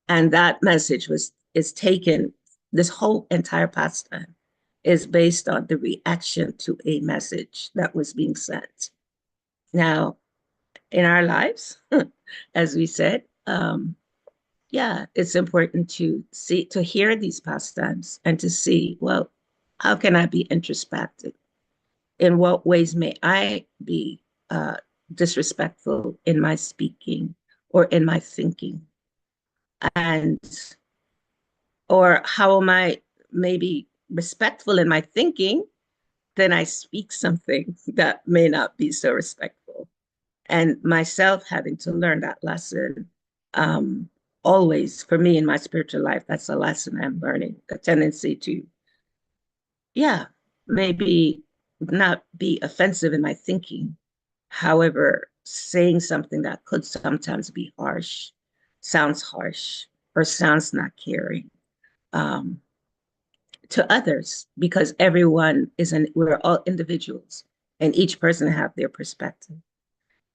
And that message is taken, this whole entire pastime is based on the reaction to a message that was being sent. Now, in our lives, as we said, it's important to hear these pastimes and to see, well, how can I be introspective? In what ways may I be disrespectful in my speaking or in my thinking? Or how am I maybe respectful in my thinking, then I speak something that may not be so respectful. And myself having to learn that lesson, always for me in my spiritual life, that's a lesson I'm learning, a tendency to, maybe not be offensive in my thinking. However, saying something that could sometimes be harsh, sounds harsh, or sounds not caring to others, because we're all individuals and each person have their perspective.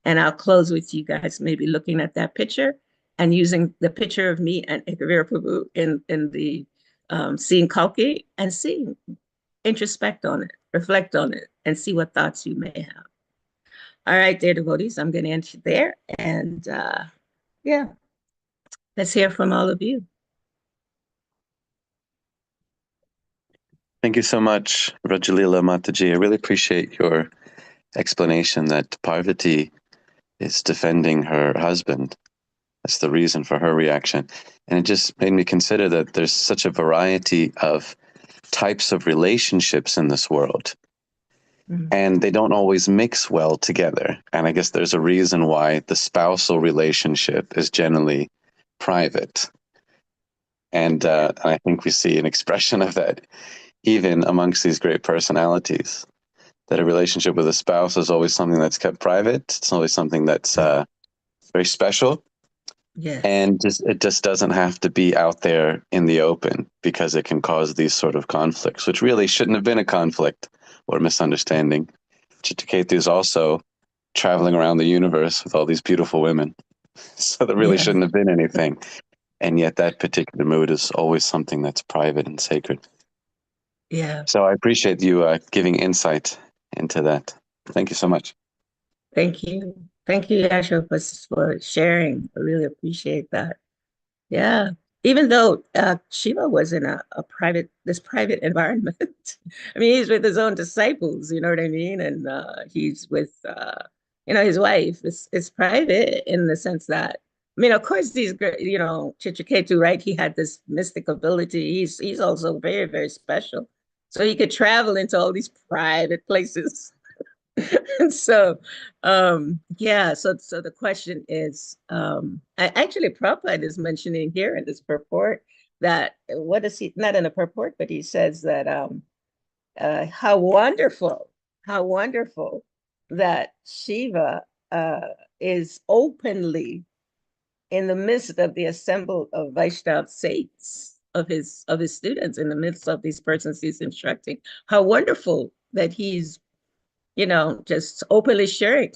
And I'll close with you guys maybe looking at that picture and using the picture of me and Ekavira Prabhu in the seeing Kalki and seeing, introspect on it, reflect on it, and see what thoughts you may have. All right, dear devotees, I'm going to end there. And let's hear from all of you. Thank you so much, Rajalila Mataji. I really appreciate your explanation that Parvati is defending her husband. That's the reason for her reaction. And it just made me consider that there's such a variety of types of relationships in this world, Mhm. and they don't always mix well together. And I guess there's a reason why the spousal relationship is generally private. And I think we see an expression of that even amongst these great personalities. That a relationship with a spouse is always something that's kept private. It's always something that's very special, Yes. and it just doesn't have to be out there in the open because it can cause these sort of conflicts, which really shouldn't have been a conflict or misunderstanding. Chittiketu is also traveling around the universe with all these beautiful women, so there really Yeah. shouldn't have been anything. And yet, that particular mood is always something that's private and sacred. Yeah. So I appreciate you giving insight into that. Thank you so much. Thank you. Thank you, Yasha, for sharing. I really appreciate that. Yeah. Even though Shiva was in a this private environment. I mean, he's with his own disciples, you know what I mean? And he's with, his wife. It's private in the sense that, I mean, of course, these, Chitriketu, right? He had this mystic ability. He's also very, very special. So he could travel into all these private places. So yeah, so the question is, actually Prabhupada is mentioning here in this purport that what is he, not in a purport, but he says that how wonderful, how wonderful that Shiva is openly in the midst of the assembled of Vaishnava saints, of his students, in the midst of these persons he's instructing. How wonderful that he's, just openly showing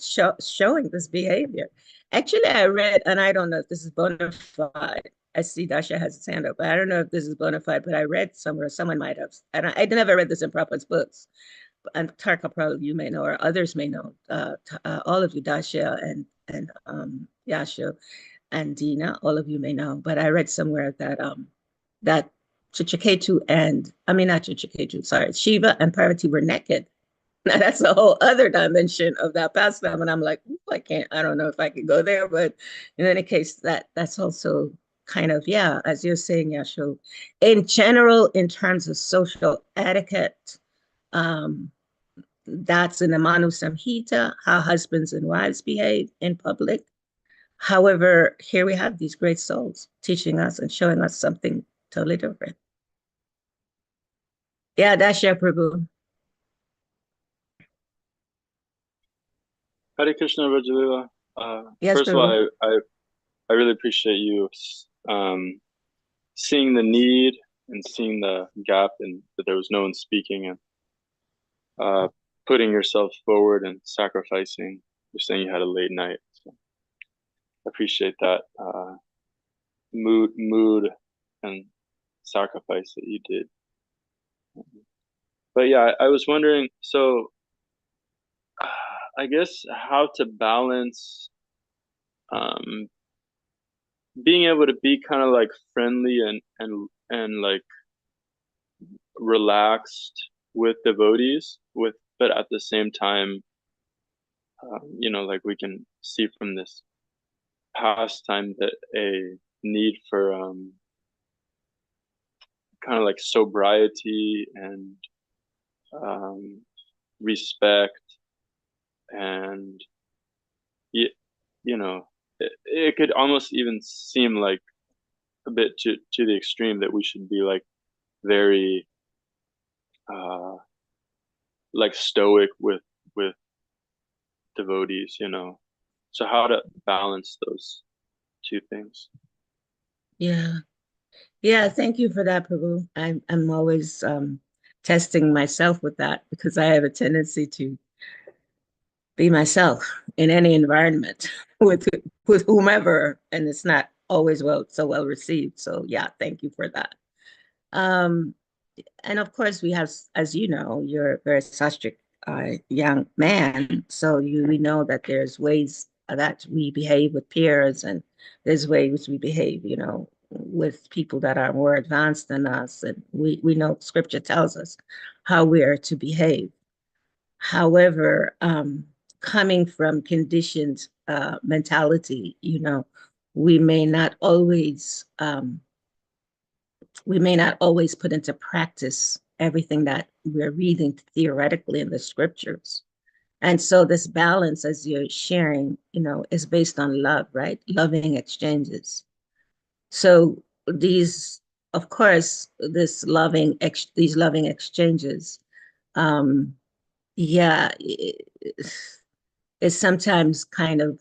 this behavior. Actually, I read, and I don't know if this is bona fide. I see Dasha has his hand up. I don't know if this is bona fide, but I read somewhere, someone might have, and I never read this in Prabhupada's books. And Tarka, probably you may know, or others may know. All of you, Dasha and Yasha and Dina, all of you may know. But I read somewhere that that Chichiketu and I mean not Chichiketu, sorry, Shiva and Parvati were naked. Now that's a whole other dimension of that pastime. And I'm like, I don't know if I can go there. But in any case, that's also kind of, yeah, as you're saying, Yasho, in general, in terms of social etiquette, um, that's in the Manu Samhita, how husbands and wives behave in public. However, here we have these great souls teaching us and showing us something totally different. Yeah, that's your Prabhu. Hare Krishna, Rajalila. Yes, First of Prabhu. all, I really appreciate you seeing the need and seeing the gap and that there was no one speaking and uh, putting yourself forward and sacrificing. You're saying you had a late night. So I appreciate that mood and sacrifice that you did. But yeah, I was wondering, so I guess how to balance um, being able to be kind of like friendly and like relaxed with devotees with but at the same time like we can see from this pastime that a need for kind of like sobriety and um, respect and you, you know it could almost even seem like a bit to the extreme that we should be like very uh like stoic with devotees, so how to balance those two things. Yeah. Yeah, thank you for that, Prabhu. I'm always testing myself with that because I have a tendency to be myself in any environment with whomever, and it's not always so well received. So yeah, thank you for that. Um, and of course, we have, as you know, you're a very sastric young man, so we know that there's ways that we behave with peers, and there's ways we behave, with people that are more advanced than us, and we know Scripture tells us how we are to behave. However, coming from conditioned mentality, we may not always put into practice everything that we're reading theoretically in the scriptures. And so this balance, as you're sharing, is based on love, right? Loving exchanges. So these, of course, these loving exchanges, um, yeah, is sometimes kind of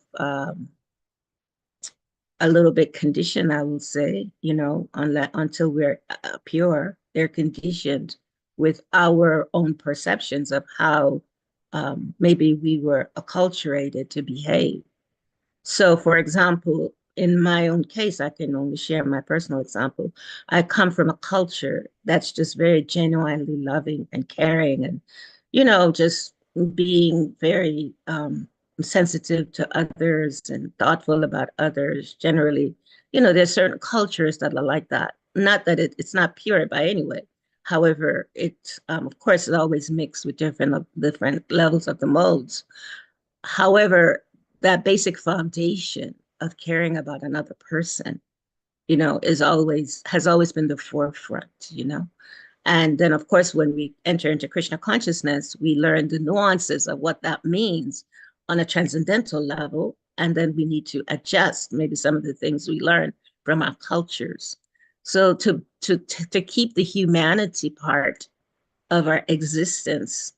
a little bit conditioned, I will say, until we're pure, they're conditioned with our own perceptions of how maybe we were acculturated to behave. So, for example, in my own case, I can only share my personal example. I come from a culture that's just very genuinely loving and caring and, just being very sensitive to others and thoughtful about others. Generally, there's certain cultures that are like that. Not that it's not pure by any way. However, of course, it always mixed with different levels of the modes. However, that basic foundation of caring about another person, has always been the forefront. And then, of course, when we enter into Krishna consciousness, we learn the nuances of what that means on a transcendental level. And then we need to adjust maybe some of the things we learn from our cultures. So to keep the humanity part of our existence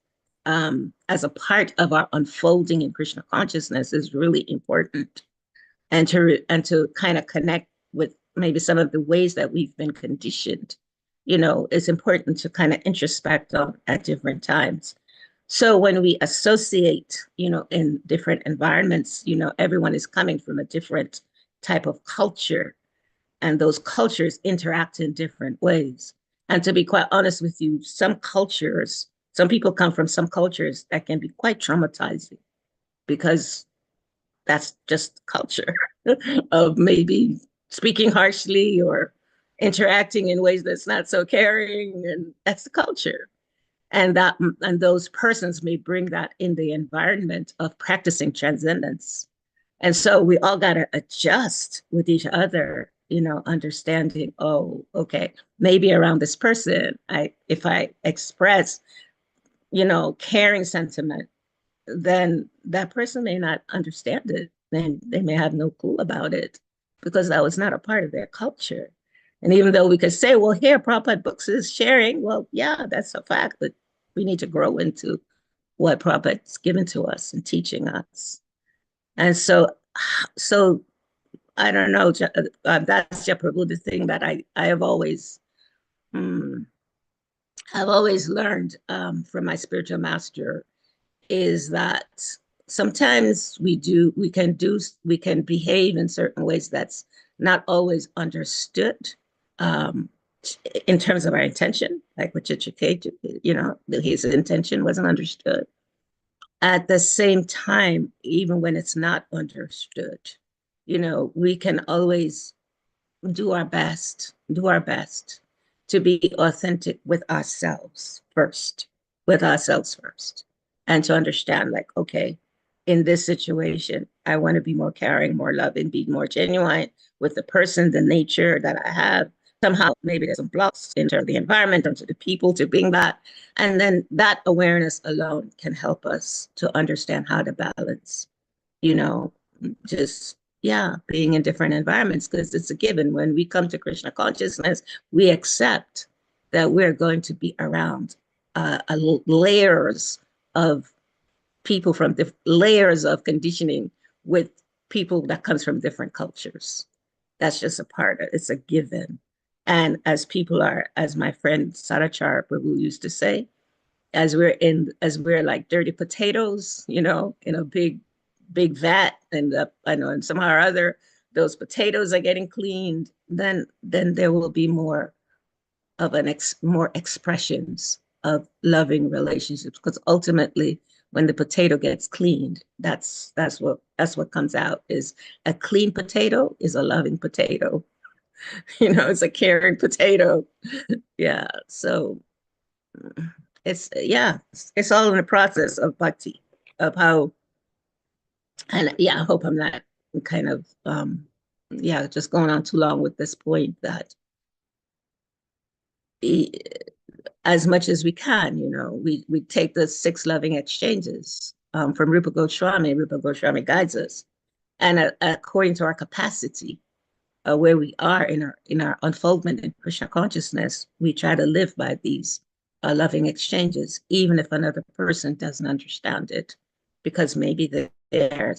as a part of our unfolding in Krishna consciousness is really important, and to kind of connect with maybe some of the ways that we've been conditioned. It's important to kind of introspect on at different times. So when we associate, in different environments, everyone is coming from a different type of culture, and those cultures interact in different ways. And to be quite honest with you, some people come from some cultures that can be quite traumatizing because that's just culture of maybe speaking harshly or interacting in ways that's not so caring, and that's the culture. And those persons may bring that in the environment of practicing transcendence. And so we all got to adjust with each other, understanding, oh, okay, maybe around this person, if I express, caring sentiment, then that person may not understand it. Then they may have no clue about it because that was not a part of their culture. And even though we could say, well, here, Prabhupada Books is sharing, well, yeah, that's a fact, but we need to grow into what Prabhupada's given to us and teaching us. And so I don't know, that's Prabhu, the thing that I have always, I've always learned from my spiritual master is that sometimes we can behave in certain ways that's not always understood um, in terms of our intention, like with Chichikage, his intention wasn't understood. At the same time, even when it's not understood, we can always do our best to be authentic with ourselves first, and to understand, like, okay, in this situation, I want to be more caring, more loving, be more genuine with the person, the nature that I have. Somehow, maybe there's some blocks in terms of the environment, in terms of the people to bring that. And then that awareness alone can help us to understand how to balance, you know, just, yeah, being in different environments, because it's a given. When we come to Krishna consciousness, we accept that we're going to be around layers of people from layers of conditioning with people that comes from different cultures. That's just a part of it. It's a given. And as my friend Sarachar Prabhu used to say, as we're like dirty potatoes, in a big vat, and I know, and somehow or other those potatoes are getting cleaned, then there will be more of more expressions of loving relationships, because ultimately when the potato gets cleaned, that's what comes out. Is a clean potato is a loving potato. It's a caring potato. Yeah, so it's all in the process of bhakti, of how And yeah, I hope I'm not kind of yeah, just going on too long with this point that e- as much as we can, we take the six loving exchanges from Rupa Goswami. Rupa Goswami guides us, and according to our capacity, where we are in our unfoldment in Krishna consciousness, we try to live by these loving exchanges, even if another person doesn't understand it, because maybe they're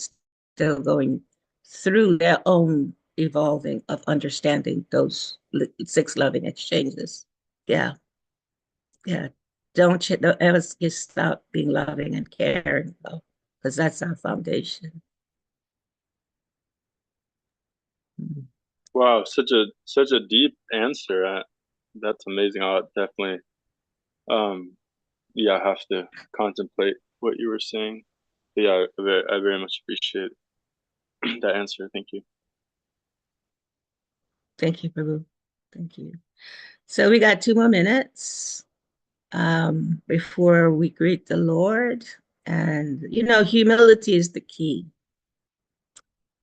still going through their own evolving of understanding those six loving exchanges. Yeah, yeah. Don't ever just stop being loving and caring, though, because that's our foundation. Mm. Wow, such a deep answer. That's amazing. I'll definitely um yeah, I have to contemplate what you were saying. But yeah, I very much appreciate that answer. Thank you. Thank you, Prabhu. Thank you. So we got 2 more minutes before we greet the Lord. And, humility is the key.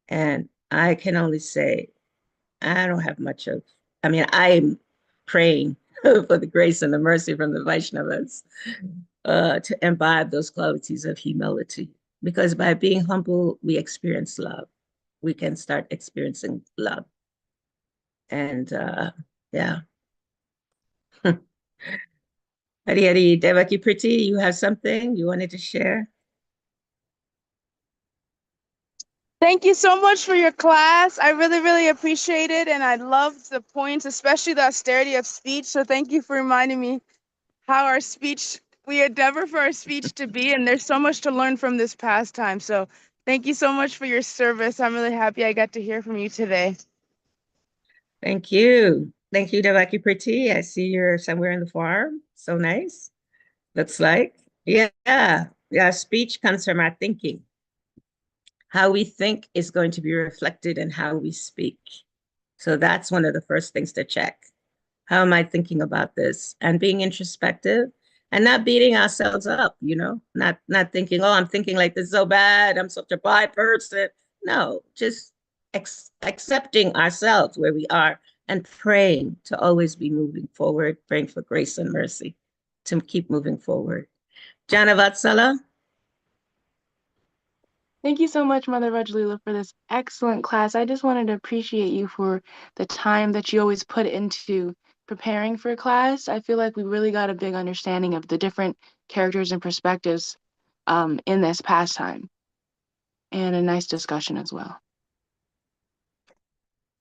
And I can only say, I don't have much of, I mean, I'm praying for the grace and the mercy from the Vaishnavas to imbibe those qualities of humility. Because by being humble, we experience love. We can start experiencing love. And yeah. Hari Hari, Devaki Priti, you have something you wanted to share? Thank you so much for your class. I really, really appreciate it. And I loved the points, especially the austerity of speech. So thank you for reminding me how we endeavor for our speech to be. And there's so much to learn from this pastime. So thank you so much for your service. I'm really happy I got to hear from you today. Thank you. Thank you, Devaki Priti. I see you're somewhere in the farm. So nice. Looks like. Yeah. Yeah. Speech comes from our thinking. How we think is going to be reflected in how we speak. So that's one of the first things to check. How am I thinking about this? And being introspective and not beating ourselves up, not thinking, oh, I'm thinking like this is so bad. I'm such a bad person. No, just accepting ourselves where we are and praying to always be moving forward, praying for grace and mercy to keep moving forward. Jana Vatsala. Thank you so much, Mother Rajlila, for this excellent class. I just wanted to appreciate you for the time that you always put into preparing for class. I feel like we really got a big understanding of the different characters and perspectives in this pastime, and a nice discussion as well.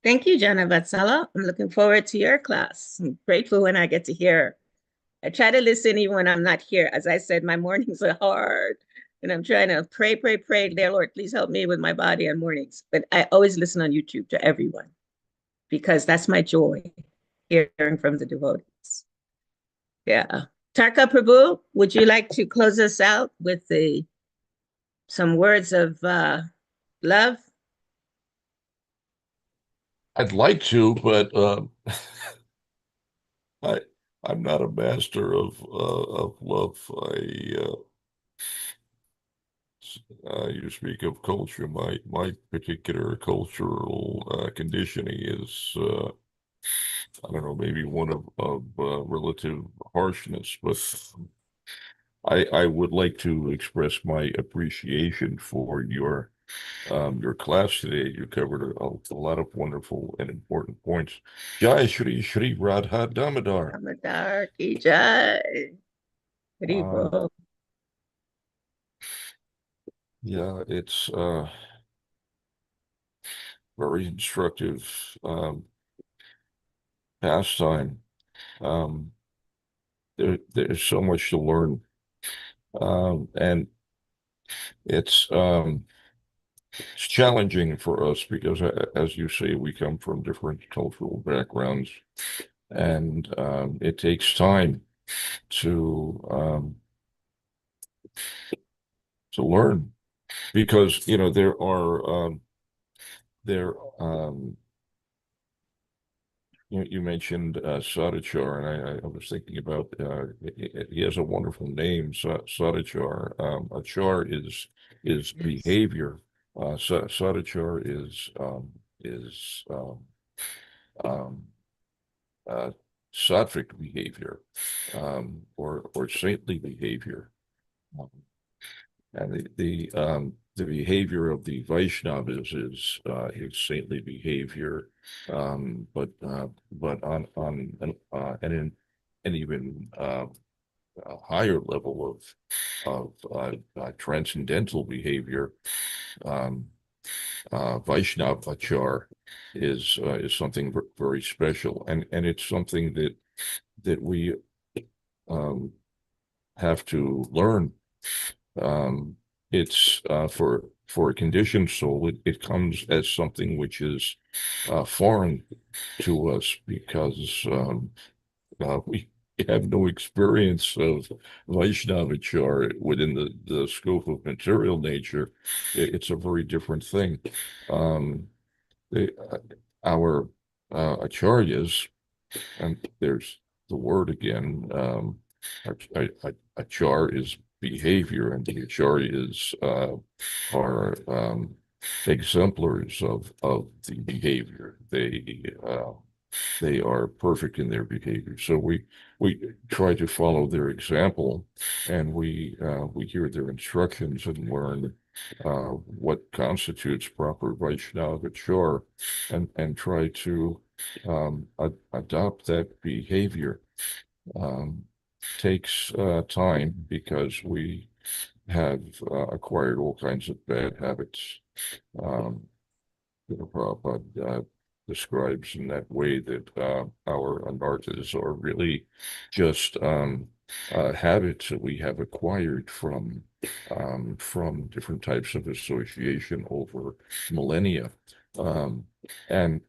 Thank you, Jana Vatsala. I'm looking forward to your class. I'm grateful when I get to hear. I try to listen even when I'm not here. As I said, my mornings are hard. And I'm trying to pray, pray, pray. Dear Lord, please help me with my body on mornings. But I always listen on YouTube to everyone because that's my joy, hearing from the devotees. Yeah. Tarka Prabhu, would you like to close us out with some words of love? I'd like to, but I'm not a master of love. You speak of culture. My particular cultural conditioning is I don't know, maybe one of relative harshness, but I would like to express my appreciation for your class today. You covered a lot of wonderful and important points. Jai Shri Shri Radha Damodar. Damodar ki jai. Hari Um, bol. yeah, it's very instructive pastime. Um, there's so much to learn, and it's it's challenging for us because, as you say, we come from different cultural backgrounds, and it takes time to learn because there are there you mentioned Sadachar, and I was thinking about he has a wonderful name, Sadachar. Achar is Yes. behavior, Sadachar is um, uh, sattvic behavior, or saintly behavior. Um, and the behavior of the Vaishnavas is saintly behavior, but on an even a higher level of transcendental behavior, um, Vaishnavachar is something very special, and it's something that we um, have to learn. It's for a conditioned soul, it comes as something which is foreign to us because we have no experience of Vaishnavachar within the scope of material nature. It's a very different thing. Um, they, our acharyas, and there's the word again, achar is behavior, and the acharyas are exemplars of the behavior. They are perfect in their behavior. So we try to follow their example, and we hear their instructions and learn what constitutes proper Vaishnavachar, and try to adopt that behavior. Um, Takes time because we have acquired all kinds of bad habits. Um, Prabhupada describes in that way that our anarthas are really just habits that we have acquired from different types of association over millennia, um, and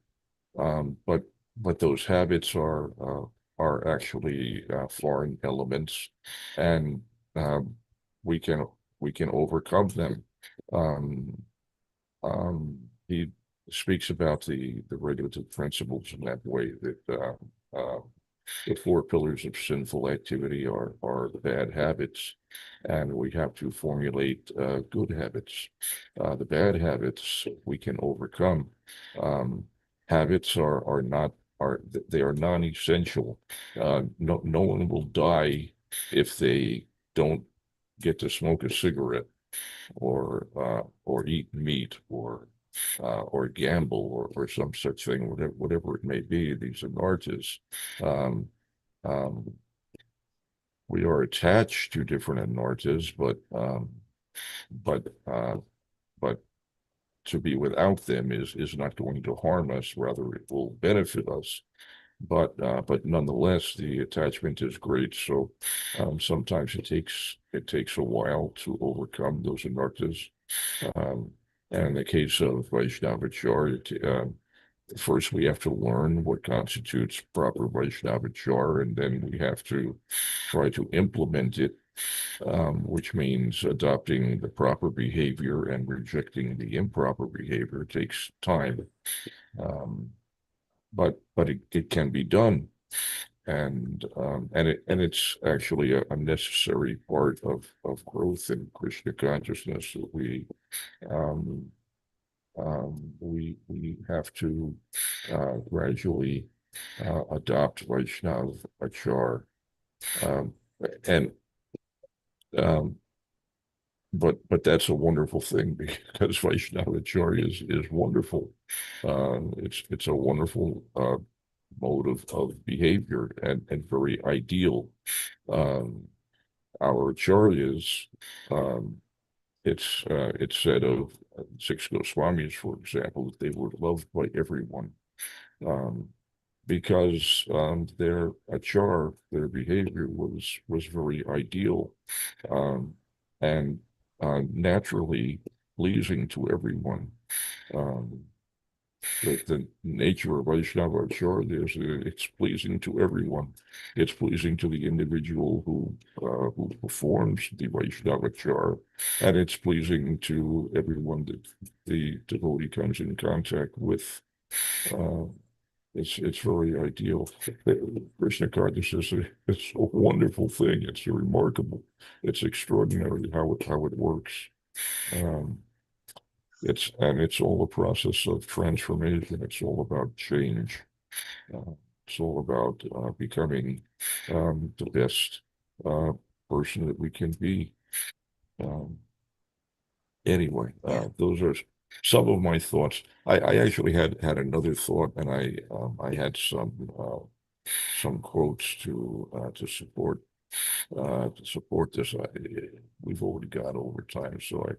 but those habits are actually foreign elements, and um, we can we can overcome them. Um, he speaks about the regulative principles in that way, that the four pillars of sinful activity are bad habits, and we have to formulate good habits. The bad habits we can overcome. Um, Habits are not are they are non-essential. No one will die if they don't get to smoke a cigarette, or eat meat, or gamble, or some such thing, whatever it may be. These are narcissisms. Um, um, we are attached to different anarthas, but but to be without them is not going to harm us. Rather, it will benefit us. But nonetheless, the attachment is great. So sometimes it takes a while to overcome those anarthas. Um, and in the case of Vaishnavachar, first we have to learn what constitutes proper Vaishnavachar, and then we have to try to implement it, which means adopting the proper behavior and rejecting the improper behavior. It takes time, um, but it can be done, and it's actually a necessary part of growth in Krishna consciousness, that um, we have to gradually adopt Vaishnav Achar, um, and um, but that's a wonderful thing, because Vaishnava Acharya is wonderful. It's a wonderful mode of behavior, and very ideal. Um, our acharyas, um, it's said of six Goswamis, for example, that they were loved by everyone, um, because their achar, their behavior was very ideal, um, and naturally pleasing to everyone. Um, the nature of Vaishnava Acharya is it's pleasing to everyone. It's pleasing to the individual who performs the Vaishnava Acharya, and it's pleasing to everyone that the devotee comes in contact with. Uh, it's very ideal. Krishna consciousness it's a wonderful thing. It's remarkable. It's extraordinary how it works. Um, it's all a process of transformation. It's all about change. Uh, it's all about becoming the best person that we can be. Um, anyway, Yeah. those are some of my thoughts. I actually had another thought, and I had some quotes to support this. We've already gone over time, so I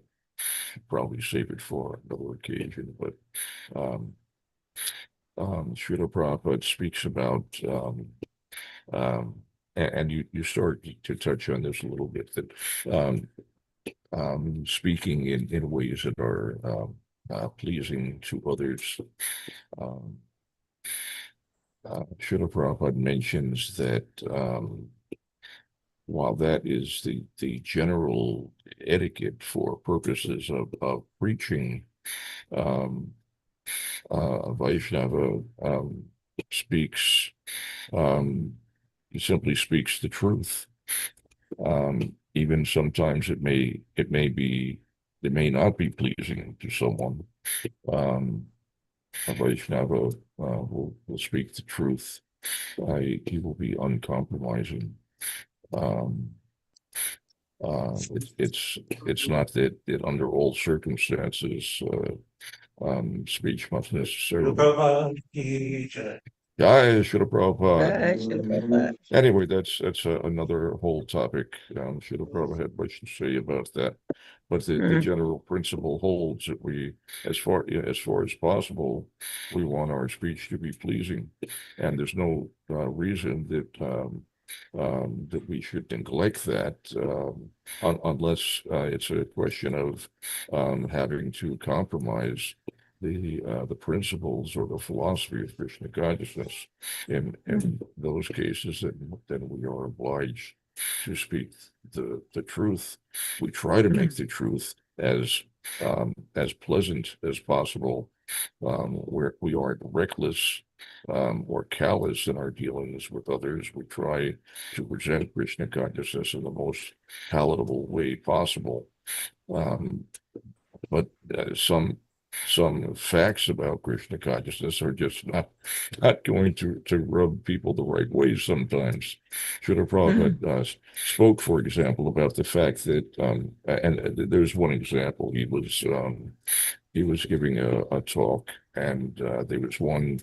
should probably save it for another occasion. But um, Srila Prabhupada speaks about, and you start to touch on this a little bit, that speaking in ways that are pleasing to others. Um, Srila Prabhupada mentions that while that is the general etiquette for purposes of preaching, um, Vaishnava speaks, he simply speaks the truth. Even sometimes it may not be pleasing to someone. A Vaishnava will speak the truth. He will be uncompromising. Um, it's not that under all circumstances speech must necessarily. Jai Srila Prabhupada. Srila Prabhupada. Anyway, that's another whole topic. Srila Prabhupada had much to say about that, but the Mhm. general principle holds that we, as far as possible, we want our speech to be pleasing, and there's no reason that we should neglect that unless it's a question of having to compromise the principles or the philosophy of Krishna consciousness. In those cases, then we are obliged to speak the truth. We try to make the truth as pleasant as possible, where we aren't reckless or callous in our dealings with others. We try to present Krishna consciousness in the most palatable way possible. Um, but some facts about Krishna consciousness are just not going to rub people the right way sometimes. Srila Mhm. Prabhupada spoke, for example, about the fact that, and there's one example. He was giving a talk, and there was one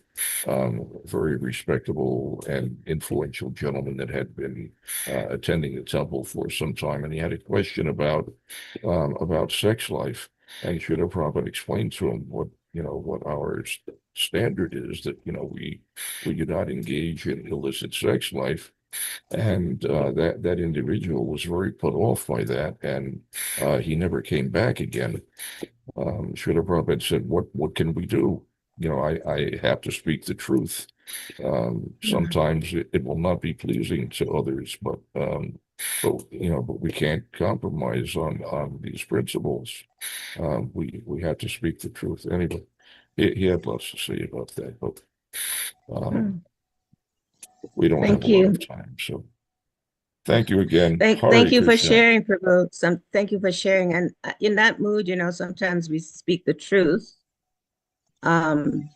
very respectable and influential gentleman that had been attending the temple for some time, and he had a question about sex life. And Srila Prabhupada explained to him what our standard is, that we do not engage in illicit sex life. And that individual was very put off by that, and he never came back again. Srila Prabhupada said, "What can we do? I have to speak the truth. Sometimes it will not be pleasing to others, but we can't compromise on these principles. We have to speak the truth." Anyway, he had lots to say about that, but um, we don't have Thank a lot you. of time. So thank you again. Thank Hare you for Krishna. sharing, Prabhu. Thank you for sharing. And in that mood, sometimes we speak the truth. And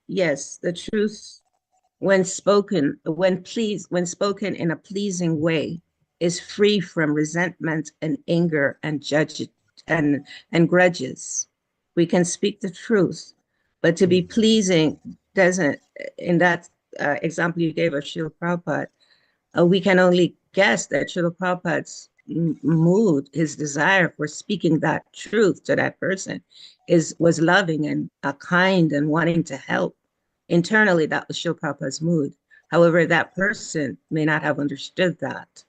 yes, the truth, when spoken, when spoken in a pleasing way, is free from resentment and anger and and grudges. We can speak the truth, but to be pleasing doesn't. In that example you gave of Srila Prabhupada, we can only guess that Srila Prabhupada's mood, his desire for speaking that truth to that person, was loving and kind and wanting to help. Internally, that was Srila Prabhupada's mood. However, that person may not have understood that.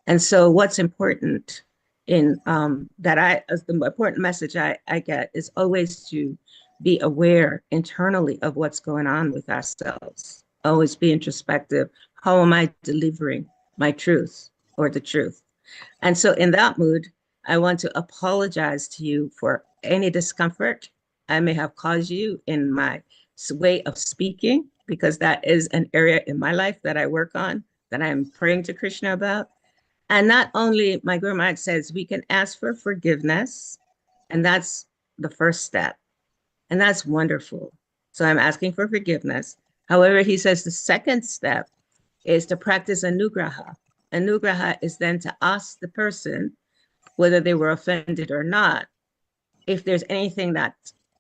And so, what's important in as the important message I get is always to be aware internally of what's going on with ourselves. Always be introspective. How am I delivering my truth or the truth? And so, in that mood, I want to apologize to you for any discomfort I may have caused you in my way of speaking, because that is an area in my life that I work on, that I'm praying to Krishna about. And not only, my Guru Maharaj says, we can ask for forgiveness, And that's the first step. And that's wonderful. So I'm asking for forgiveness. However, he says the second step is to practice anugraha. Anugraha is then to ask the person, whether they were offended or not, if there's anything that,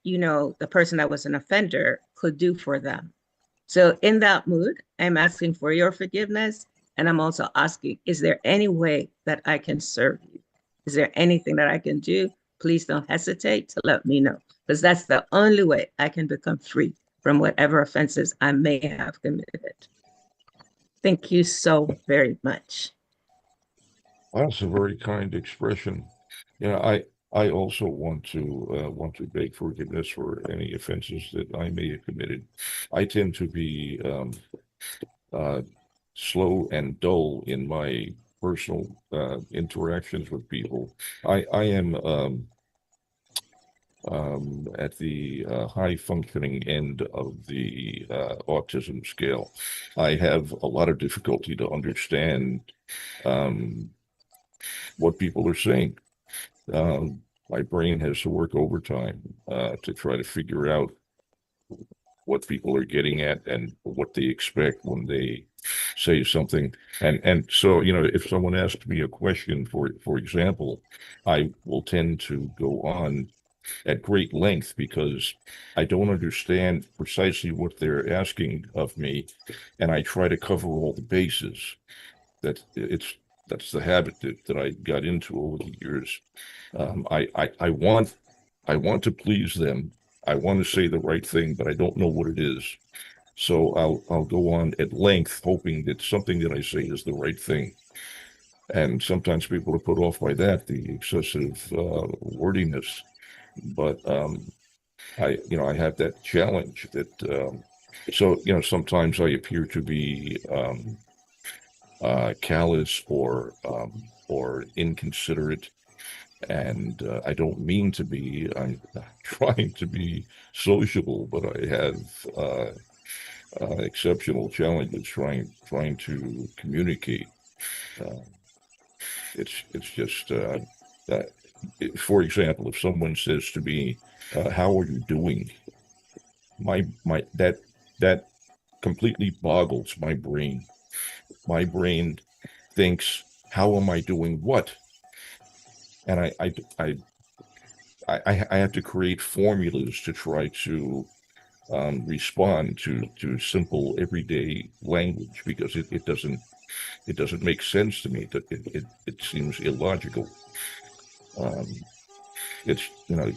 the person that was an offender could do for them. So in that mood, I'm asking for your forgiveness. And I'm also asking, is there any way that I can serve you? Is there anything that I can do? Please don't hesitate to let me know, because that's the only way I can become free from whatever offenses I may have committed. Thank you so very much. That's a very kind expression. I also want to beg forgiveness for any offenses that I may have committed. I tend to be slow and dull in my personal interactions with people. I am at the high functioning end of the autism scale. I have a lot of difficulty to understand what people are saying. My brain has to work overtime to try to figure out what people are getting at and what they expect when they say something. And so, if someone asks me a question, for example, I will tend to go on at great length because I don't understand precisely what they're asking of me, and I try to cover all the bases. That's the habit that I got into over the years. I want to please them. I want to say the right thing, but I don't know what it is. So I'll go on at length, hoping that something that I say is the right thing. And sometimes people are put off by that, the excessive wordiness. But I have that challenge that. Sometimes I appear to be callous or inconsiderate, and I don't mean to be. I'm trying to be sociable, but I have exceptional challenges trying to communicate. Uh, it's just, for example, if someone says to me, "How are you doing?" my that completely boggles my brain. My brain thinks, "How am I doing what?" And I have to create formulas to try to respond to simple everyday language because it doesn't make sense to me. It seems illogical. It's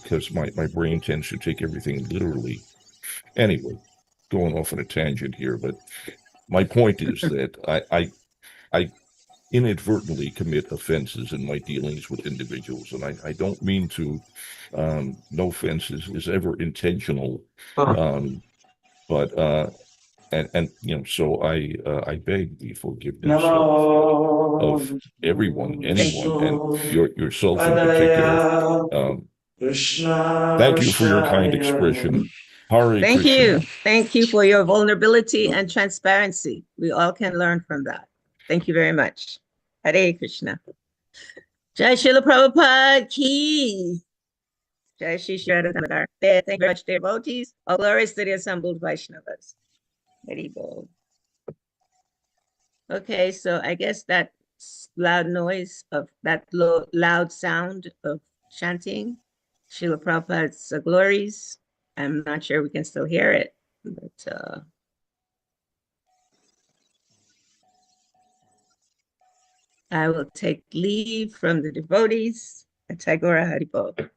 because my brain tends to take everything literally. Anyway, going off on a tangent here, but my point is that I inadvertently commit offenses in my dealings with individuals, and I don't mean to. No offense is ever intentional, but so I beg the forgiveness of everyone, anyone, and yourself in particular. Thank you for your kind expression. Hare Thank Krishna. you. Thank you for your vulnerability and transparency. We all can learn from that. Thank you very much. Hare Krishna. Jai Srila Prabhupada Ki. Jai Shri Shraddha Nagari. Thank you very much, dear devotees. All glories to the assembled Vaishnavas. Very bold. Okay, so I guess that loud noise of that loud sound of chanting Srila Prabhupada's glories. I'm not sure we can still hear it, but I will take leave from the devotees. Tagora Haribol.